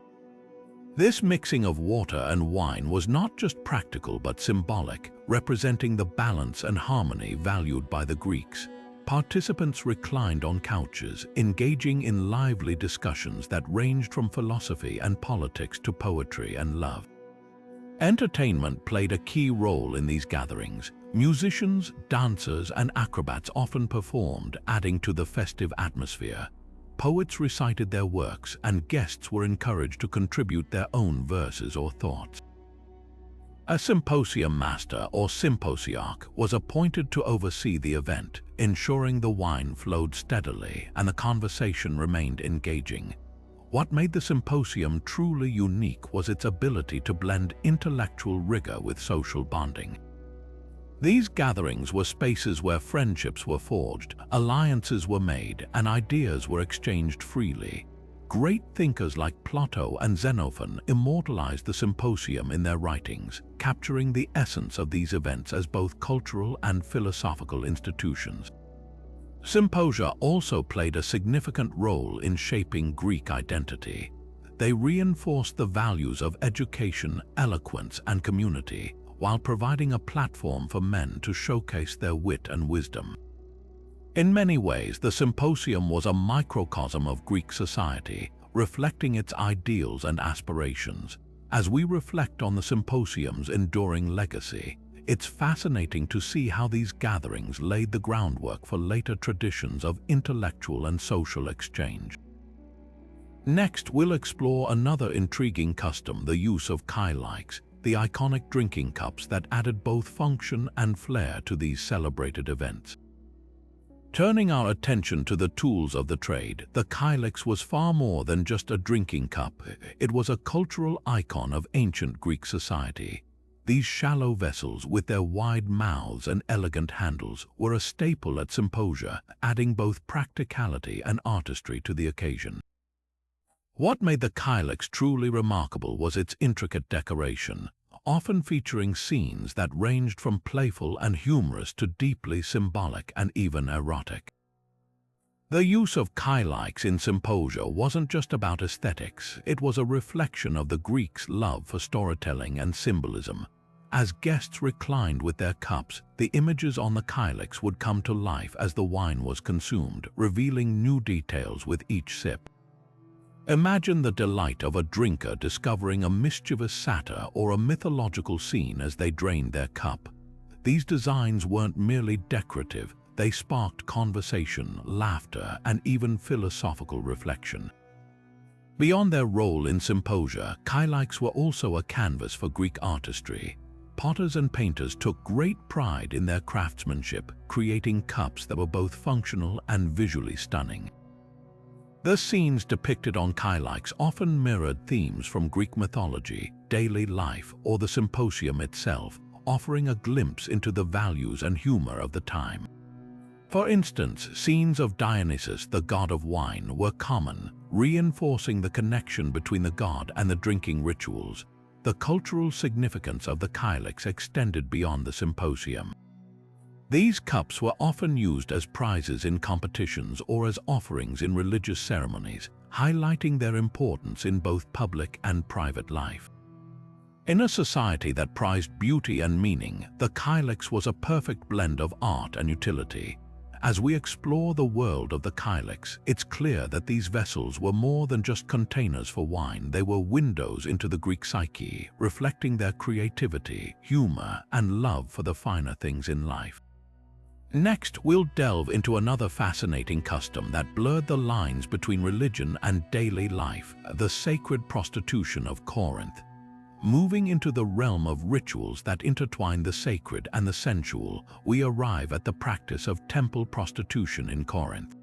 This mixing of water and wine was not just practical but symbolic, representing the balance and harmony valued by the Greeks. Participants reclined on couches, engaging in lively discussions that ranged from philosophy and politics to poetry and love. Entertainment played a key role in these gatherings. Musicians, dancers, and acrobats often performed, adding to the festive atmosphere. Poets recited their works, and guests were encouraged to contribute their own verses or thoughts. A symposium master, or symposiarch, was appointed to oversee the event, ensuring the wine flowed steadily and the conversation remained engaging. What made the symposium truly unique was its ability to blend intellectual rigor with social bonding. These gatherings were spaces where friendships were forged, alliances were made, and ideas were exchanged freely. Great thinkers like Plato and Xenophon immortalized the symposium in their writings, capturing the essence of these events as both cultural and philosophical institutions. Symposia also played a significant role in shaping Greek identity. They reinforced the values of education, eloquence, and community, while providing a platform for men to showcase their wit and wisdom. In many ways, the symposium was a microcosm of Greek society, reflecting its ideals and aspirations. As we reflect on the symposium's enduring legacy, it's fascinating to see how these gatherings laid the groundwork for later traditions of intellectual and social exchange. Next, we'll explore another intriguing custom, the use of kylikes, the iconic drinking cups that added both function and flair to these celebrated events. Turning our attention to the tools of the trade, the kylix was far more than just a drinking cup. It was a cultural icon of ancient Greek society. These shallow vessels, with their wide mouths and elegant handles, were a staple at symposia, adding both practicality and artistry to the occasion. What made the kylix truly remarkable was its intricate decoration, often featuring scenes that ranged from playful and humorous to deeply symbolic and even erotic. The use of kylikes in symposia wasn't just about aesthetics, it was a reflection of the Greeks' love for storytelling and symbolism. As guests reclined with their cups, the images on the kylix would come to life as the wine was consumed, revealing new details with each sip. Imagine the delight of a drinker discovering a mischievous satyr or a mythological scene as they drained their cup. These designs weren't merely decorative, they sparked conversation, laughter, and even philosophical reflection. Beyond their role in symposia, kylix were also a canvas for Greek artistry. Potters and painters took great pride in their craftsmanship, creating cups that were both functional and visually stunning. The scenes depicted on kylix often mirrored themes from Greek mythology, daily life, or the symposium itself, offering a glimpse into the values and humor of the time. For instance, scenes of Dionysus, the god of wine, were common, reinforcing the connection between the god and the drinking rituals. The cultural significance of the kylix extended beyond the symposium. These cups were often used as prizes in competitions or as offerings in religious ceremonies, highlighting their importance in both public and private life. In a society that prized beauty and meaning, the kylix was a perfect blend of art and utility. As we explore the world of the kylix, it's clear that these vessels were more than just containers for wine. They were windows into the Greek psyche, reflecting their creativity, humor, and love for the finer things in life. Next, we'll delve into another fascinating custom that blurred the lines between religion and daily life, the sacred prostitution of Corinth. Moving into the realm of rituals that intertwine the sacred and the sensual, we arrive at the practice of temple prostitution in Corinth.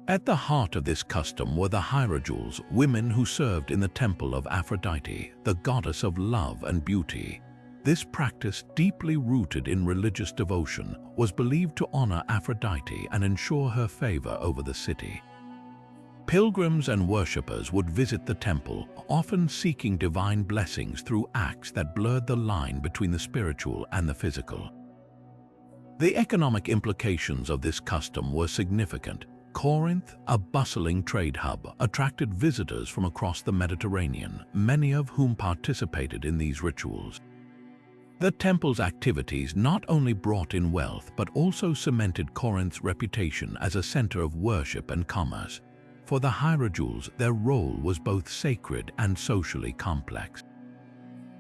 At the heart of this custom were the hierodules, women who served in the temple of Aphrodite, the goddess of love and beauty. This practice, deeply rooted in religious devotion, was believed to honor Aphrodite and ensure her favor over the city. Pilgrims and worshippers would visit the temple, often seeking divine blessings through acts that blurred the line between the spiritual and the physical. The economic implications of this custom were significant. Corinth, a bustling trade hub, attracted visitors from across the Mediterranean, many of whom participated in these rituals. The temple's activities not only brought in wealth but also cemented Corinth's reputation as a center of worship and commerce. For the hierodules, their role was both sacred and socially complex.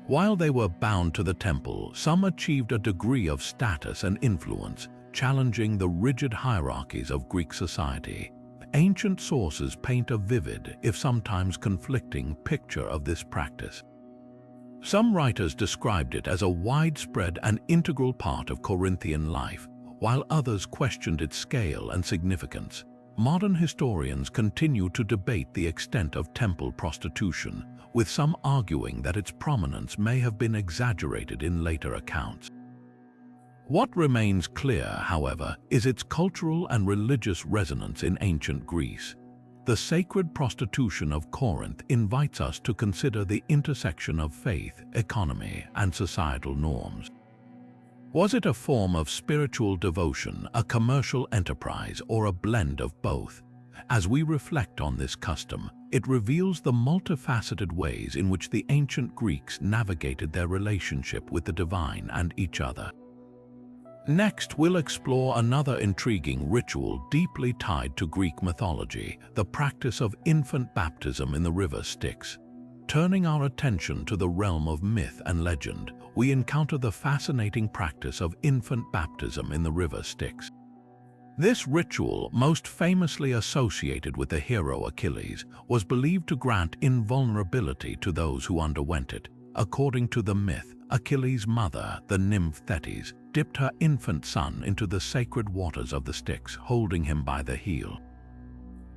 While they were bound to the temple, some achieved a degree of status and influence, challenging the rigid hierarchies of Greek society. Ancient sources paint a vivid, if sometimes conflicting, picture of this practice. Some writers described it as a widespread and integral part of Corinthian life, while others questioned its scale and significance. Modern historians continue to debate the extent of temple prostitution, with some arguing that its prominence may have been exaggerated in later accounts. What remains clear, however, is its cultural and religious resonance in ancient Greece. the sacred prostitution of Corinth invites us to consider the intersection of faith, economy, and societal norms. Was it a form of spiritual devotion, a commercial enterprise, or a blend of both? As we reflect on this custom, it reveals the multifaceted ways in which the ancient Greeks navigated their relationship with the divine and each other. Next, we'll explore another intriguing ritual deeply tied to Greek mythology, the practice of infant baptism in the river Styx. Turning our attention to the realm of myth and legend, we encounter the fascinating practice of infant baptism in the river Styx. This ritual, most famously associated with the hero Achilles, was believed to grant invulnerability to those who underwent it. According to the myth, Achilles' mother, the nymph Thetis, dipped her infant son into the sacred waters of the Styx, holding him by the heel.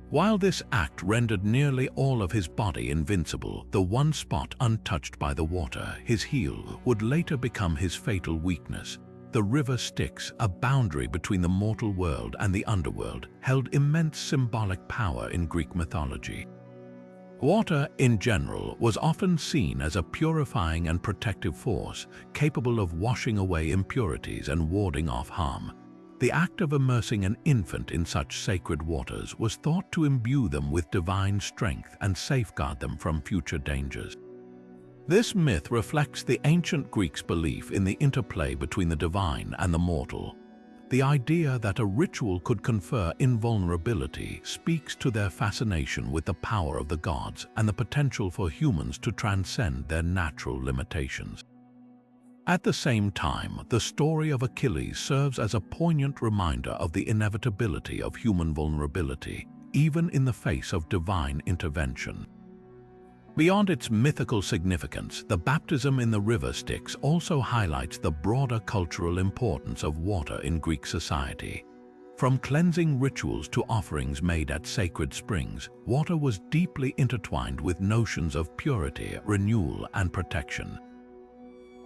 While this act rendered nearly all of his body invincible, the one spot untouched by the water, his heel, would later become his fatal weakness. The river Styx, a boundary between the mortal world and the underworld, held immense symbolic power in Greek mythology. Water, in general, was often seen as a purifying and protective force, capable of washing away impurities and warding off harm. The act of immersing an infant in such sacred waters was thought to imbue them with divine strength and safeguard them from future dangers. This myth reflects the ancient Greeks' belief in the interplay between the divine and the mortal. The idea that a ritual could confer invulnerability speaks to their fascination with the power of the gods and the potential for humans to transcend their natural limitations. At the same time, the story of Achilles serves as a poignant reminder of the inevitability of human vulnerability, even in the face of divine intervention. Beyond its mythical significance, the baptism in the river Styx also highlights the broader cultural importance of water in Greek society. From cleansing rituals to offerings made at sacred springs, water was deeply intertwined with notions of purity, renewal, and protection.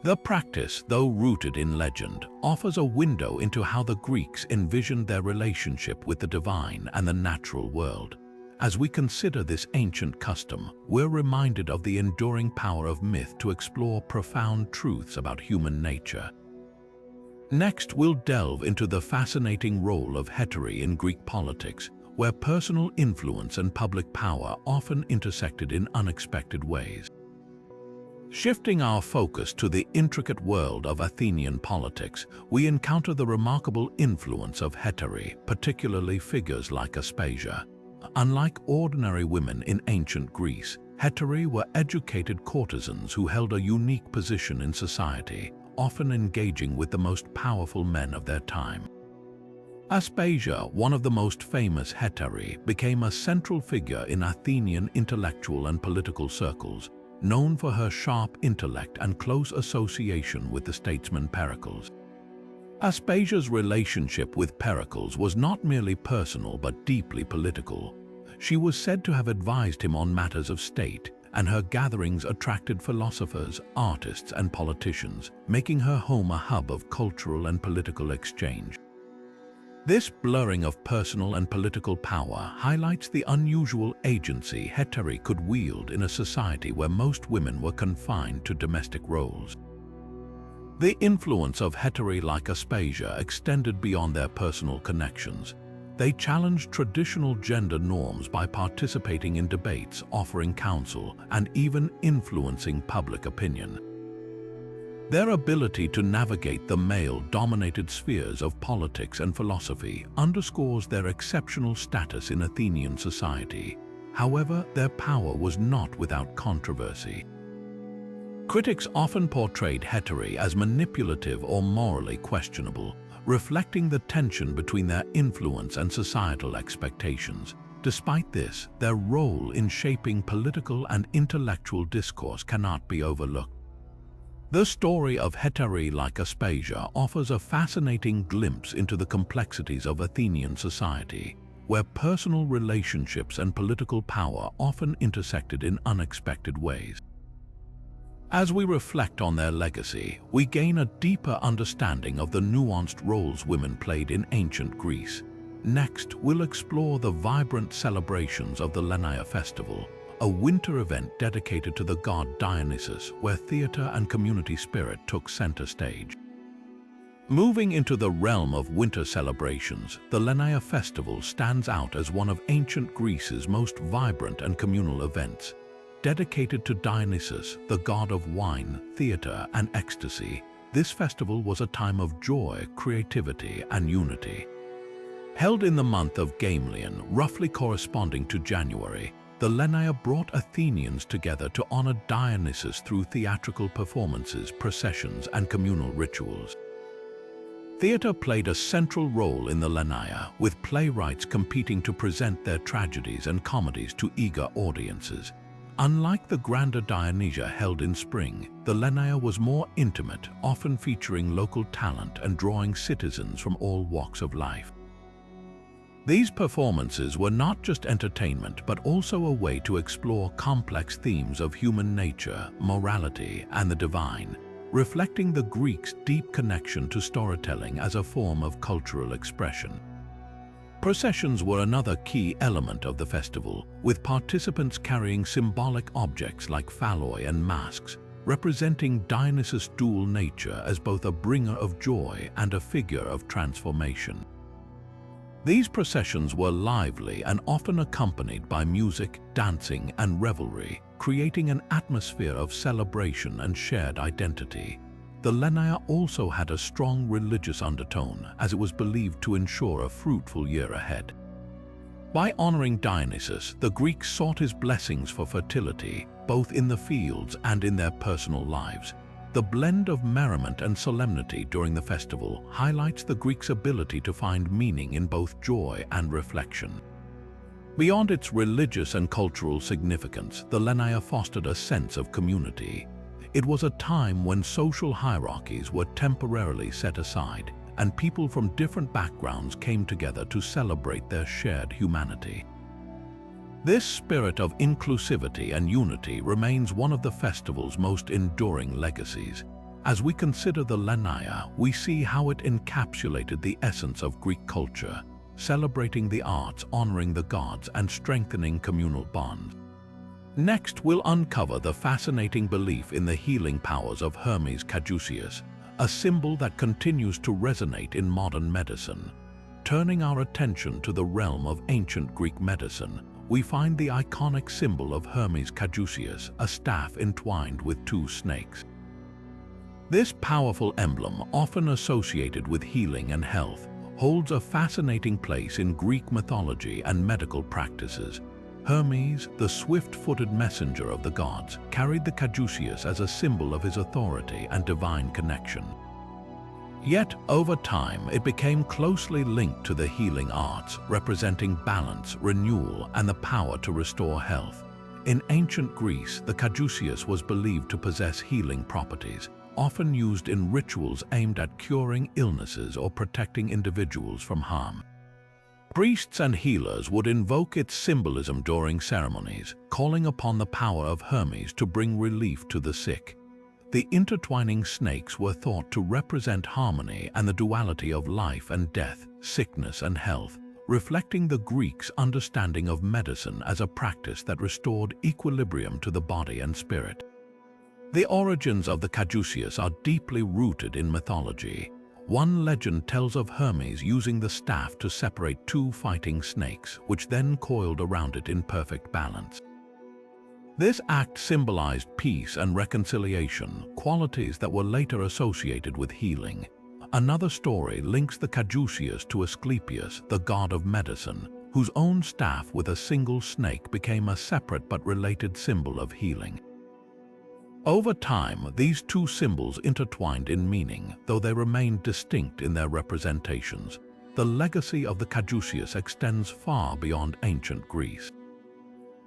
The practice, though rooted in legend, offers a window into how the Greeks envisioned their relationship with the divine and the natural world. As we consider this ancient custom, we're reminded of the enduring power of myth to explore profound truths about human nature. Next, we'll delve into the fascinating role of hetairai in Greek politics, where personal influence and public power often intersected in unexpected ways. Shifting our focus to the intricate world of Athenian politics, we encounter the remarkable influence of hetairai, particularly figures like Aspasia. Unlike ordinary women in ancient Greece, hetairai were educated courtesans who held a unique position in society, often engaging with the most powerful men of their time. Aspasia, one of the most famous hetairai, became a central figure in Athenian intellectual and political circles, known for her sharp intellect and close association with the statesman Pharmakos. Aspasia's relationship with Pharmakos was not merely personal but deeply political. She was said to have advised him on matters of state, and her gatherings attracted philosophers, artists, and politicians, making her home a hub of cultural and political exchange. This blurring of personal and political power highlights the unusual agency hetairai could wield in a society where most women were confined to domestic roles. The influence of hetairai like Aspasia extended beyond their personal connections. They challenged traditional gender norms by participating in debates, offering counsel, and even influencing public opinion. Their ability to navigate the male-dominated spheres of politics and philosophy underscores their exceptional status in Athenian society. However, their power was not without controversy. Critics often portrayed hetairai as manipulative or morally questionable, reflecting the tension between their influence and societal expectations. Despite this, their role in shaping political and intellectual discourse cannot be overlooked. The story of hetairai like Aspasia offers a fascinating glimpse into the complexities of Athenian society, where personal relationships and political power often intersected in unexpected ways. As we reflect on their legacy, we gain a deeper understanding of the nuanced roles women played in ancient Greece. Next, we'll explore the vibrant celebrations of the Lenaya festival, a winter event dedicated to the god Dionysus, where theater and community spirit took center stage. Moving into the realm of winter celebrations, the Lenaya festival stands out as one of ancient Greece's most vibrant and communal events. Dedicated to Dionysus, the god of wine, theater, and ecstasy, this festival was a time of joy, creativity, and unity. Held in the month of Gamaliel, roughly corresponding to January, the Lenaya brought Athenians together to honor Dionysus through theatrical performances, processions, and communal rituals. Theater played a central role in the Lenaya, with playwrights competing to present their tragedies and comedies to eager audiences. Unlike the grander Dionysia held in spring, the Lenaya was more intimate, often featuring local talent and drawing citizens from all walks of life. These performances were not just entertainment, but also a way to explore complex themes of human nature, morality, and the divine, reflecting the Greeks' deep connection to storytelling as a form of cultural expression. Processions were another key element of the festival, with participants carrying symbolic objects like phalloi and masks, representing Dionysus' dual nature as both a bringer of joy and a figure of transformation. These processions were lively and often accompanied by music, dancing, and revelry, creating an atmosphere of celebration and shared identity. The Lenaya also had a strong religious undertone, as it was believed to ensure a fruitful year ahead. By honoring Dionysus, the Greeks sought his blessings for fertility, both in the fields and in their personal lives. The blend of merriment and solemnity during the festival highlights the Greeks' ability to find meaning in both joy and reflection. Beyond its religious and cultural significance, the Lenaya fostered a sense of community. It was a time when social hierarchies were temporarily set aside, and people from different backgrounds came together to celebrate their shared humanity. This spirit of inclusivity and unity remains one of the festival's most enduring legacies. As we consider the Lenaya, we see how it encapsulated the essence of Greek culture, celebrating the arts, honoring the gods, and strengthening communal bonds. Next, we'll uncover the fascinating belief in the healing powers of Hermes Caduceus, a symbol that continues to resonate in modern medicine. Turning our attention to the realm of ancient Greek medicine, we find the iconic symbol of Hermes Caduceus, a staff entwined with two snakes. This powerful emblem, often associated with healing and health, holds a fascinating place in Greek mythology and medical practices. Hermes, the swift-footed messenger of the gods, carried the caduceus as a symbol of his authority and divine connection. Yet, over time, it became closely linked to the healing arts, representing balance, renewal, and the power to restore health. In ancient Greece, the caduceus was believed to possess healing properties, often used in rituals aimed at curing illnesses or protecting individuals from harm. Priests and healers would invoke its symbolism during ceremonies, calling upon the power of Hermes to bring relief to the sick. The intertwining snakes were thought to represent harmony and the duality of life and death, sickness and health, reflecting the Greeks' understanding of medicine as a practice that restored equilibrium to the body and spirit. The origins of the caduceus are deeply rooted in mythology. One legend tells of Hermes using the staff to separate two fighting snakes, which then coiled around it in perfect balance. This act symbolized peace and reconciliation, qualities that were later associated with healing. Another story links the caduceus to Asclepius, the god of medicine, whose own staff with a single snake became a separate but related symbol of healing. Over time, these two symbols intertwined in meaning, though they remained distinct in their representations. The legacy of the caduceus extends far beyond ancient Greece.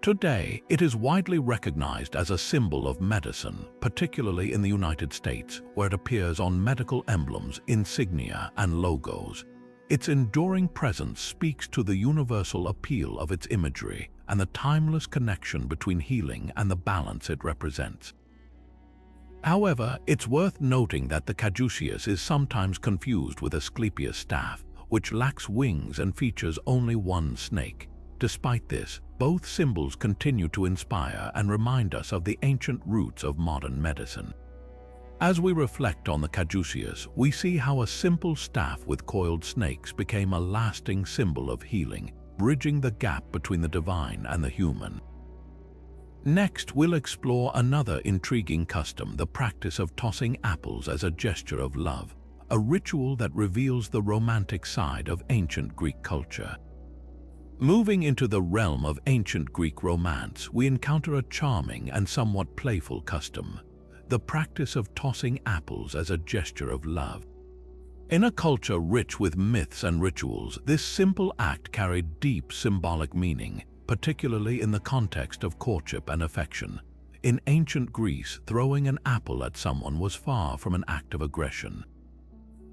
Today, it is widely recognized as a symbol of medicine, particularly in the United States, where it appears on medical emblems, insignia, and logos. Its enduring presence speaks to the universal appeal of its imagery and the timeless connection between healing and the balance it represents. However, it's worth noting that the caduceus is sometimes confused with Asclepius' staff, which lacks wings and features only one snake. Despite this, both symbols continue to inspire and remind us of the ancient roots of modern medicine. As we reflect on the caduceus, we see how a simple staff with coiled snakes became a lasting symbol of healing, bridging the gap between the divine and the human. Next, we'll explore another intriguing custom, the practice of tossing apples as a gesture of love, a ritual that reveals the romantic side of ancient Greek culture. Moving into the realm of ancient Greek romance, we encounter a charming and somewhat playful custom, the practice of tossing apples as a gesture of love. In a culture rich with myths and rituals, this simple act carried deep symbolic meaning, particularly in the context of courtship and affection. In ancient Greece, throwing an apple at someone was far from an act of aggression.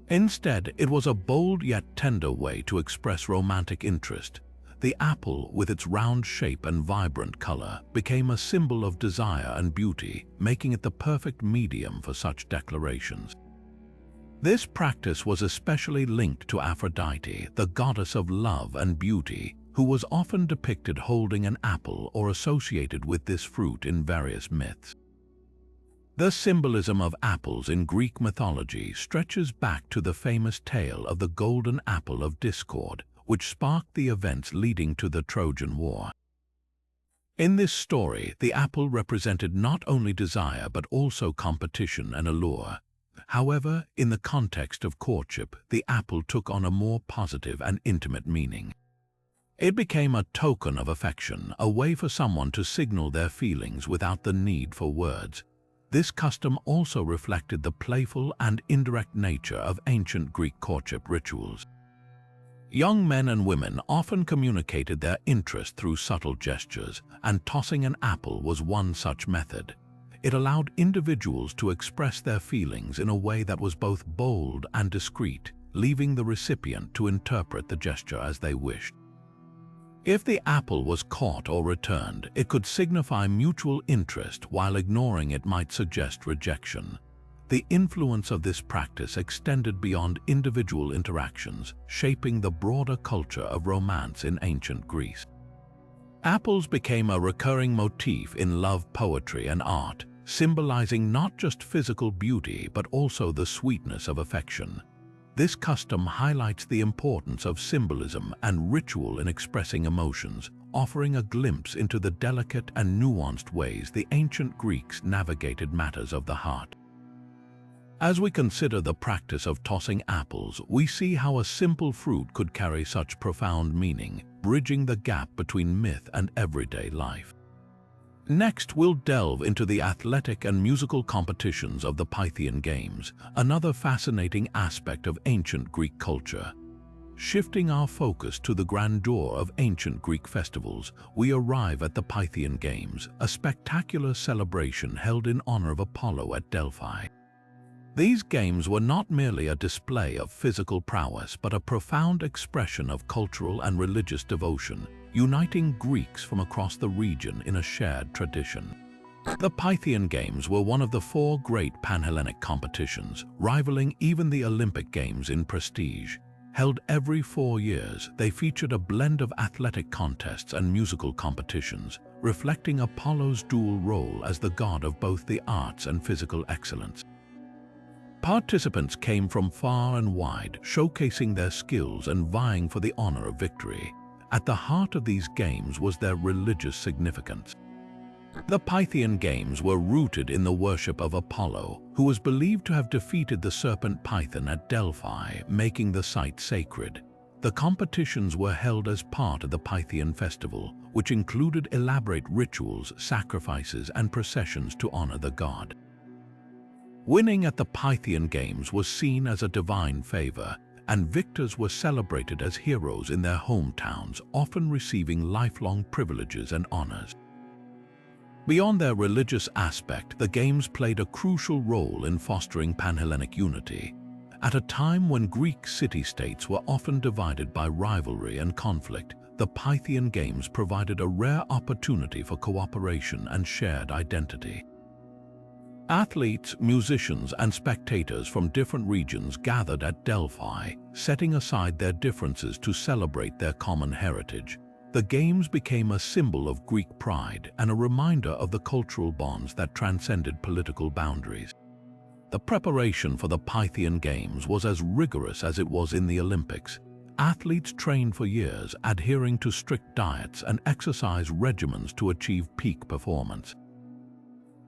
Instead, it was a bold yet tender way to express romantic interest. The apple, with its round shape and vibrant color, became a symbol of desire and beauty, making it the perfect medium for such declarations. This practice was especially linked to Aphrodite, the goddess of love and beauty, who was often depicted holding an apple or associated with this fruit in various myths. The symbolism of apples in Greek mythology stretches back to the famous tale of the golden apple of discord, which sparked the events leading to the Trojan War. In this story, the apple represented not only desire but also competition and allure. However, in the context of courtship, the apple took on a more positive and intimate meaning. It became a token of affection, a way for someone to signal their feelings without the need for words. This custom also reflected the playful and indirect nature of ancient Greek courtship rituals. Young men and women often communicated their interest through subtle gestures, and tossing an apple was one such method. It allowed individuals to express their feelings in a way that was both bold and discreet, leaving the recipient to interpret the gesture as they wished. If the apple was caught or returned, it could signify mutual interest, while ignoring it might suggest rejection. The influence of this practice extended beyond individual interactions, shaping the broader culture of romance in ancient Greece. Apples became a recurring motif in love poetry and art, symbolizing not just physical beauty but also the sweetness of affection. This custom highlights the importance of symbolism and ritual in expressing emotions, offering a glimpse into the delicate and nuanced ways the ancient Greeks navigated matters of the heart. As we consider the practice of tossing apples, we see how a simple fruit could carry such profound meaning, bridging the gap between myth and everyday life. Next, we'll delve into the athletic and musical competitions of the Pythian Games, another fascinating aspect of ancient Greek culture. Shifting our focus to the grandeur of ancient Greek festivals, we arrive at the Pythian Games, a spectacular celebration held in honor of Apollo at Delphi. These games were not merely a display of physical prowess but a profound expression of cultural and religious devotion, uniting Greeks from across the region in a shared tradition. The Pythian Games were one of the four great Pan-Hellenic competitions, rivaling even the Olympic Games in prestige. Held every 4 years, they featured a blend of athletic contests and musical competitions, reflecting Apollo's dual role as the god of both the arts and physical excellence. Participants came from far and wide, showcasing their skills and vying for the honor of victory. At the heart of these games was their religious significance. The Pythian Games were rooted in the worship of Apollo, who was believed to have defeated the serpent Python at Delphi, making the site sacred. The competitions were held as part of the Pythian festival, which included elaborate rituals, sacrifices, and processions to honor the god. Winning at the Pythian Games was seen as a divine favor, and victors were celebrated as heroes in their hometowns, often receiving lifelong privileges and honors. Beyond their religious aspect, the Games played a crucial role in fostering Pan-Hellenic unity. At a time when Greek city-states were often divided by rivalry and conflict, the Pythian Games provided a rare opportunity for cooperation and shared identity. Athletes, musicians, and spectators from different regions gathered at Delphi, setting aside their differences to celebrate their common heritage. The games became a symbol of Greek pride and a reminder of the cultural bonds that transcended political boundaries. The preparation for the Pythian Games was as rigorous as it was in the Olympics. Athletes trained for years, adhering to strict diets and exercise regimens to achieve peak performance.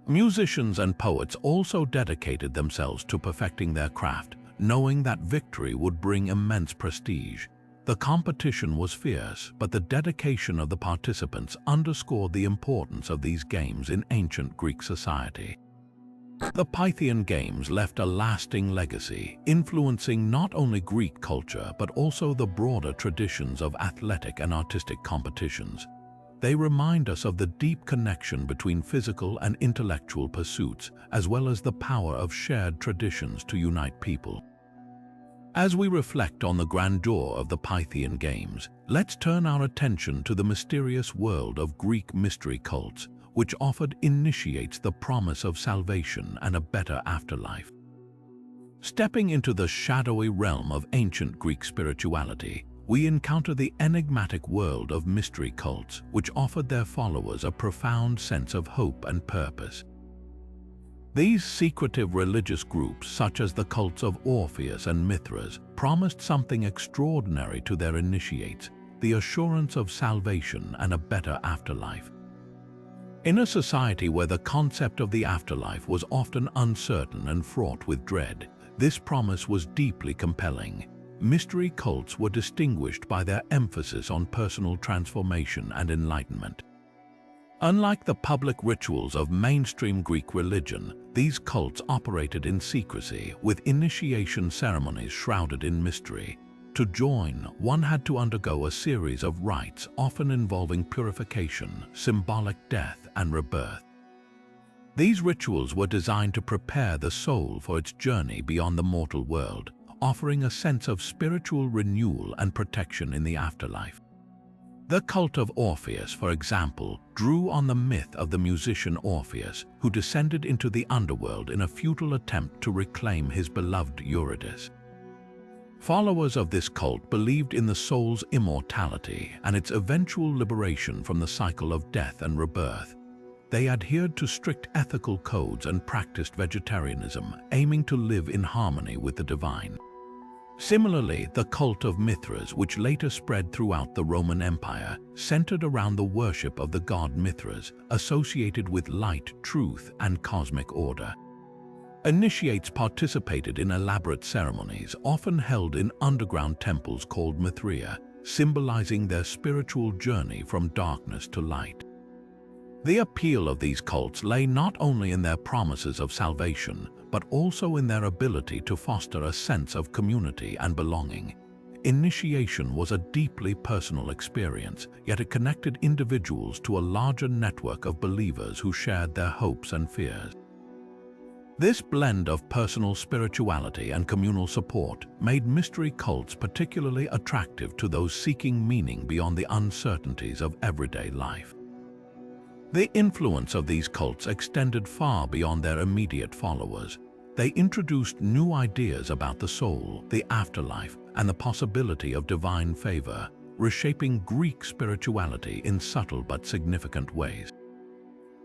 Musicians and poets also dedicated themselves to perfecting their craft, knowing that victory would bring immense prestige. The competition was fierce, but the dedication of the participants underscored the importance of these games in ancient Greek society. The Pythian Games left a lasting legacy, influencing not only Greek culture but also the broader traditions of athletic and artistic competitions. They remind us of the deep connection between physical and intellectual pursuits, as well as the power of shared traditions to unite people. As we reflect on the grandeur of the Pythian Games, let's turn our attention to the mysterious world of Greek mystery cults, which often initiates the promise of salvation and a better afterlife. Stepping into the shadowy realm of ancient Greek spirituality, we encounter the enigmatic world of mystery cults, which offered their followers a profound sense of hope and purpose. These secretive religious groups, such as the cults of Orpheus and Mithras, promised something extraordinary to their initiates: the assurance of salvation and a better afterlife. In a society where the concept of the afterlife was often uncertain and fraught with dread, this promise was deeply compelling. Mystery cults were distinguished by their emphasis on personal transformation and enlightenment. Unlike the public rituals of mainstream Greek religion, these cults operated in secrecy, with initiation ceremonies shrouded in mystery. To join, one had to undergo a series of rites, often involving purification, symbolic death, and rebirth. These rituals were designed to prepare the soul for its journey beyond the mortal world, offering a sense of spiritual renewal and protection in the afterlife. The cult of Orpheus, for example, drew on the myth of the musician Orpheus, who descended into the underworld in a futile attempt to reclaim his beloved Eurydice. Followers of this cult believed in the soul's immortality and its eventual liberation from the cycle of death and rebirth. They adhered to strict ethical codes and practiced vegetarianism, aiming to live in harmony with the divine. Similarly, the cult of Mithras, which later spread throughout the Roman Empire, centered around the worship of the god Mithras, associated with light, truth, and cosmic order. Initiates participated in elaborate ceremonies, often held in underground temples called Mithraea, symbolizing their spiritual journey from darkness to light. The appeal of these cults lay not only in their promises of salvation, but also in their ability to foster a sense of community and belonging. Initiation was a deeply personal experience, yet it connected individuals to a larger network of believers who shared their hopes and fears. This blend of personal spirituality and communal support made mystery cults particularly attractive to those seeking meaning beyond the uncertainties of everyday life. The influence of these cults extended far beyond their immediate followers. They introduced new ideas about the soul, the afterlife, and the possibility of divine favor, reshaping Greek spirituality in subtle but significant ways.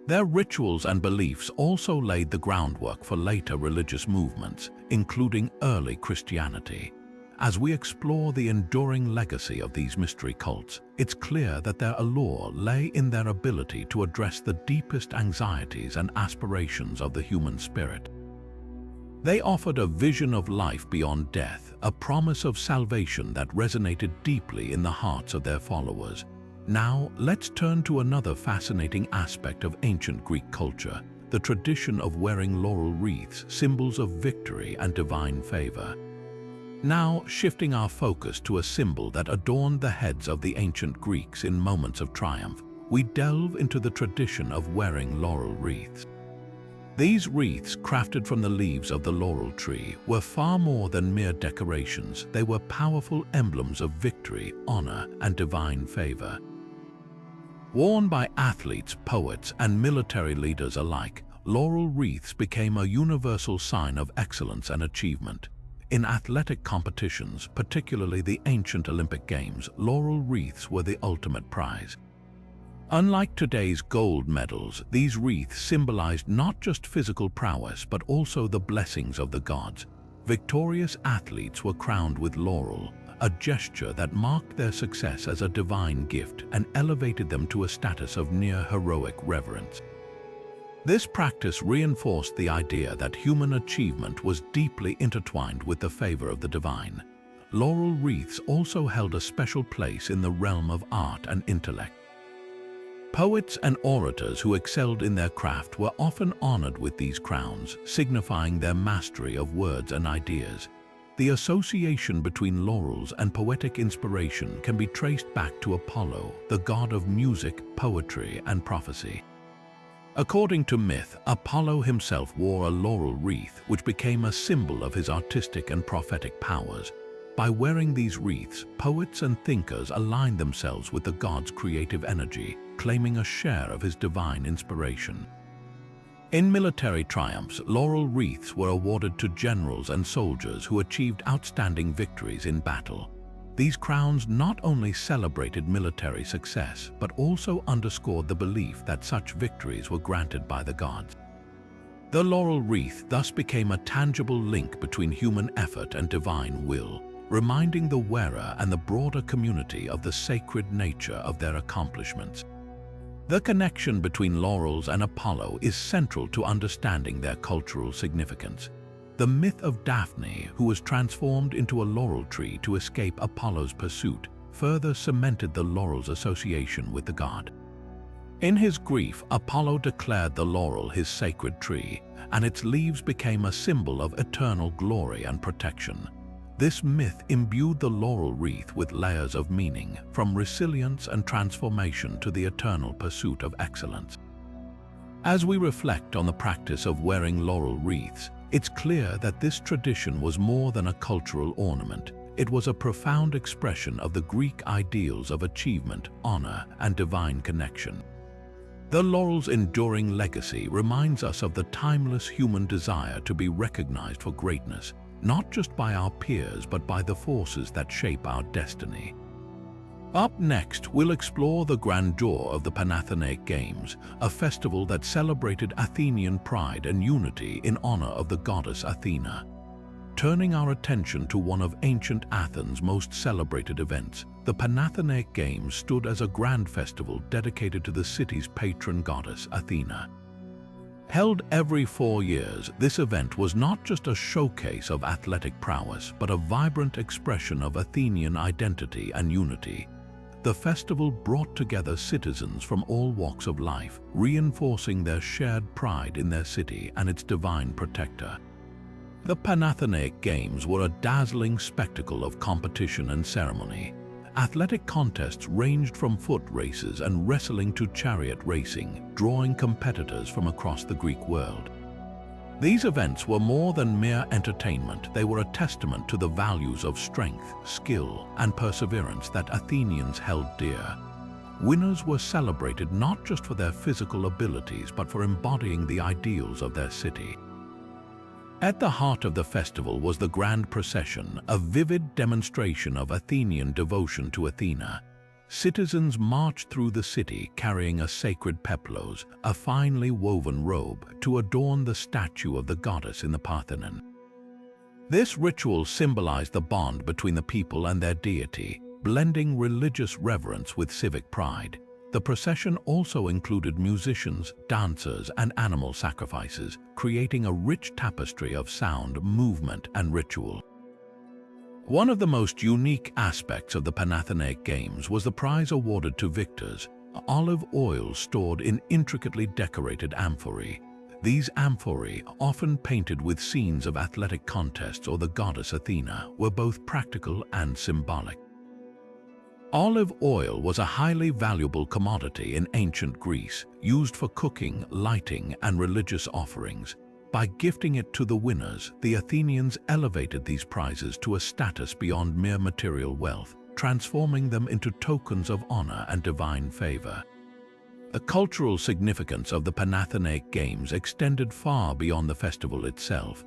Their rituals and beliefs also laid the groundwork for later religious movements, including early Christianity. As we explore the enduring legacy of these mystery cults, it's clear that their allure lay in their ability to address the deepest anxieties and aspirations of the human spirit. They offered a vision of life beyond death, a promise of salvation that resonated deeply in the hearts of their followers. Now, let's turn to another fascinating aspect of ancient Greek culture, the tradition of wearing laurel wreaths, symbols of victory and divine favor. Now, shifting our focus to a symbol that adorned the heads of the ancient Greeks in moments of triumph, we delve into the tradition of wearing laurel wreaths. These wreaths, crafted from the leaves of the laurel tree, were far more than mere decorations. They were powerful emblems of victory, honor, and divine favor. Worn by athletes, poets, and military leaders alike, laurel wreaths became a universal sign of excellence and achievement. In athletic competitions, particularly the ancient Olympic Games, laurel wreaths were the ultimate prize. Unlike today's gold medals, these wreaths symbolized not just physical prowess but also the blessings of the gods. Victorious athletes were crowned with laurel, a gesture that marked their success as a divine gift and elevated them to a status of near-heroic reverence. This practice reinforced the idea that human achievement was deeply intertwined with the favor of the divine. Laurel wreaths also held a special place in the realm of art and intellect. Poets and orators who excelled in their craft were often honored with these crowns, signifying their mastery of words and ideas. The association between laurels and poetic inspiration can be traced back to Apollo, the god of music, poetry, and prophecy. According to myth, Apollo himself wore a laurel wreath, which became a symbol of his artistic and prophetic powers. By wearing these wreaths, poets and thinkers aligned themselves with the god's creative energy, claiming a share of his divine inspiration. In military triumphs, laurel wreaths were awarded to generals and soldiers who achieved outstanding victories in battle. These crowns not only celebrated military success, but also underscored the belief that such victories were granted by the gods. The laurel wreath thus became a tangible link between human effort and divine will, reminding the wearer and the broader community of the sacred nature of their accomplishments. The connection between laurels and Apollo is central to understanding their cultural significance. The myth of Daphne, who was transformed into a laurel tree to escape Apollo's pursuit, further cemented the laurel's association with the god. In his grief, Apollo declared the laurel his sacred tree, and its leaves became a symbol of eternal glory and protection. This myth imbued the laurel wreath with layers of meaning, from resilience and transformation to the eternal pursuit of excellence. As we reflect on the practice of wearing laurel wreaths, it's clear that this tradition was more than a cultural ornament. It was a profound expression of the Greek ideals of achievement, honor, and divine connection. The laurel's enduring legacy reminds us of the timeless human desire to be recognized for greatness, not just by our peers but by the forces that shape our destiny. Up next, we'll explore the grandeur of the Panathenaic Games, a festival that celebrated Athenian pride and unity in honor of the goddess Athena. Turning our attention to one of ancient Athens' most celebrated events, the Panathenaic Games stood as a grand festival dedicated to the city's patron goddess Athena. Held every 4 years, this event was not just a showcase of athletic prowess, but a vibrant expression of Athenian identity and unity. The festival brought together citizens from all walks of life, reinforcing their shared pride in their city and its divine protector. The Panathenaic Games were a dazzling spectacle of competition and ceremony. Athletic contests ranged from foot races and wrestling to chariot racing, drawing competitors from across the Greek world. These events were more than mere entertainment. They were a testament to the values of strength, skill, and perseverance that Athenians held dear. Winners were celebrated not just for their physical abilities, but for embodying the ideals of their city. At the heart of the festival was the grand procession, a vivid demonstration of Athenian devotion to Athena. Citizens marched through the city carrying a sacred peplos, a finely woven robe, to adorn the statue of the goddess in the Parthenon. This ritual symbolized the bond between the people and their deity, blending religious reverence with civic pride. The procession also included musicians, dancers, and animal sacrifices, creating a rich tapestry of sound, movement, and ritual. One of the most unique aspects of the Panathenaic Games was the prize awarded to victors, olive oil stored in intricately decorated amphorae. These amphorae, often painted with scenes of athletic contests or the goddess Athena, were both practical and symbolic. Olive oil was a highly valuable commodity in ancient Greece, used for cooking, lighting, and religious offerings. By gifting it to the winners, the Athenians elevated these prizes to a status beyond mere material wealth, transforming them into tokens of honor and divine favor. The cultural significance of the Panathinaike Games extended far beyond the festival itself.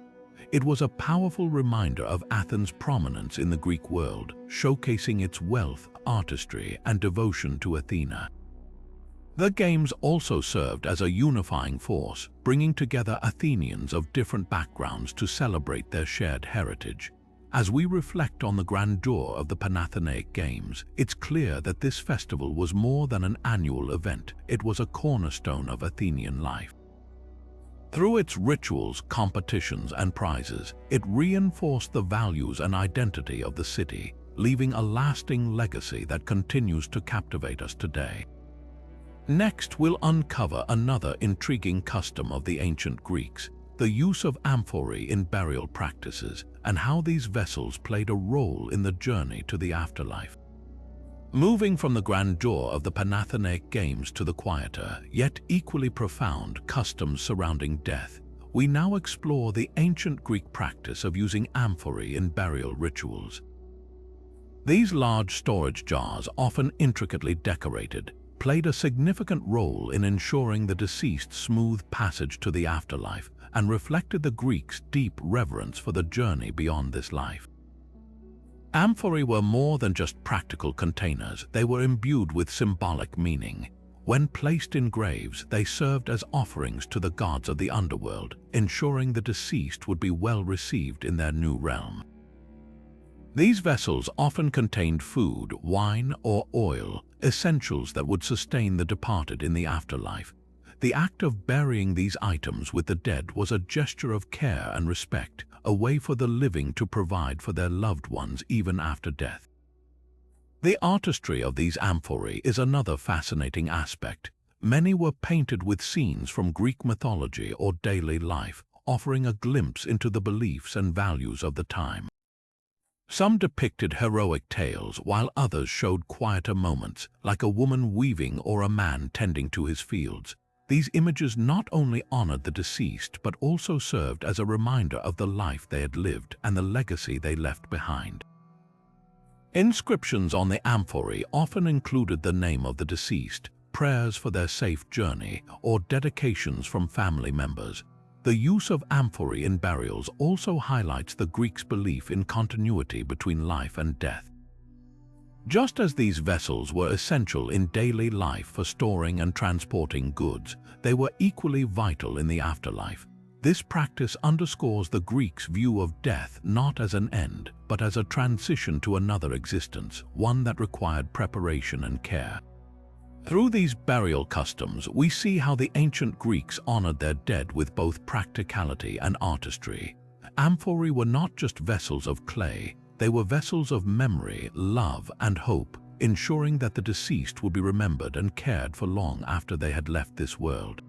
It was a powerful reminder of Athens' prominence in the Greek world, showcasing its wealth, artistry, and devotion to Athena. The games also served as a unifying force, bringing together Athenians of different backgrounds to celebrate their shared heritage. As we reflect on the grandeur of the Panathinaike Games, it's clear that this festival was more than an annual event. It was a cornerstone of Athenian life. Through its rituals, competitions, and prizes, it reinforced the values and identity of the city, leaving a lasting legacy that continues to captivate us today. Next, we'll uncover another intriguing custom of the ancient Greeks, the use of amphorae in burial practices, and how these vessels played a role in the journey to the afterlife. Moving from the grandeur of the Panathinaike Games to the quieter, yet equally profound customs surrounding death, we now explore the ancient Greek practice of using amphorae in burial rituals. These large storage jars, often intricately decorated, played a significant role in ensuring the deceased's smooth passage to the afterlife and reflected the Greeks' deep reverence for the journey beyond this life. Amphorae were more than just practical containers, they were imbued with symbolic meaning. When placed in graves, they served as offerings to the gods of the underworld, ensuring the deceased would be well received in their new realm. These vessels often contained food, wine, or oil, essentials that would sustain the departed in the afterlife. The act of burying these items with the dead was a gesture of care and respect, a way for the living to provide for their loved ones even after death. The artistry of these amphorae is another fascinating aspect. Many were painted with scenes from Greek mythology or daily life, offering a glimpse into the beliefs and values of the time. Some depicted heroic tales, while others showed quieter moments, like a woman weaving or a man tending to his fields. These images not only honored the deceased but also served as a reminder of the life they had lived and the legacy they left behind. Inscriptions on the amphorae often included the name of the deceased, prayers for their safe journey, or dedications from family members. The use of amphorae in burials also highlights the Greeks' belief in continuity between life and death. Just as these vessels were essential in daily life for storing and transporting goods, they were equally vital in the afterlife. This practice underscores the Greeks' view of death not as an end, but as a transition to another existence, one that required preparation and care. Through these burial customs, we see how the ancient Greeks honored their dead with both practicality and artistry. Amphorae were not just vessels of clay, they were vessels of memory, love, and hope, ensuring that the deceased would be remembered and cared for long after they had left this world.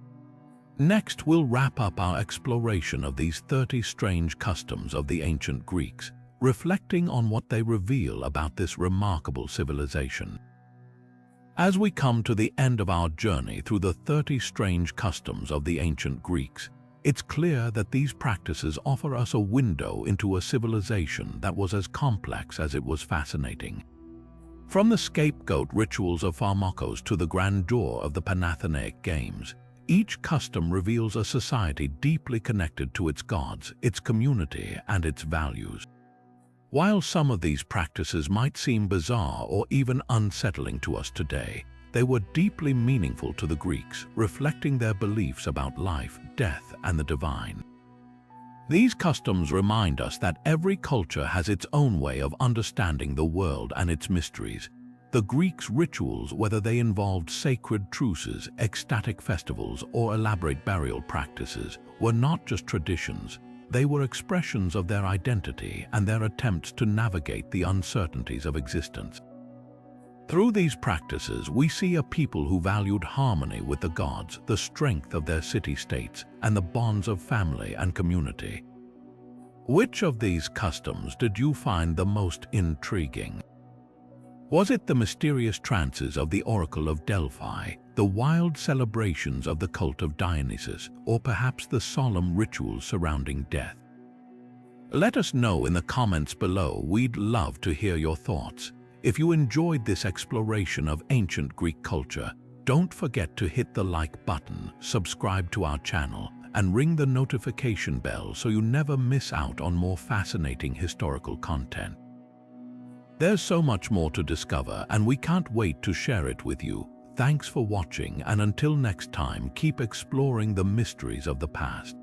Next, we'll wrap up our exploration of these 30 strange customs of the ancient Greeks, reflecting on what they reveal about this remarkable civilization. As we come to the end of our journey through the 30 strange customs of the ancient Greeks, it's clear that these practices offer us a window into a civilization that was as complex as it was fascinating. From the scapegoat rituals of Pharmakos to the grandeur of the Panathinaike Games, each custom reveals a society deeply connected to its gods, its community, and its values. While some of these practices might seem bizarre or even unsettling to us today, they were deeply meaningful to the Greeks, reflecting their beliefs about life, death, and the divine. These customs remind us that every culture has its own way of understanding the world and its mysteries. The Greeks' rituals, whether they involved sacred truces, ecstatic festivals, or elaborate burial practices, were not just traditions. They were expressions of their identity and their attempts to navigate the uncertainties of existence. Through these practices, we see a people who valued harmony with the gods, the strength of their city-states, and the bonds of family and community. Which of these customs did you find the most intriguing? Was it the mysterious trances of the Oracle of Delphi, the wild celebrations of the Cult of Dionysus, or perhaps the solemn rituals surrounding death? Let us know in the comments below. We'd love to hear your thoughts. If you enjoyed this exploration of ancient Greek culture, Don't forget to hit the like button, subscribe to our channel, and ring the notification bell so you never miss out on more fascinating historical content. There's so much more to discover, and we can't wait to share it with you. Thanks for watching, and until next time, keep exploring the mysteries of the past.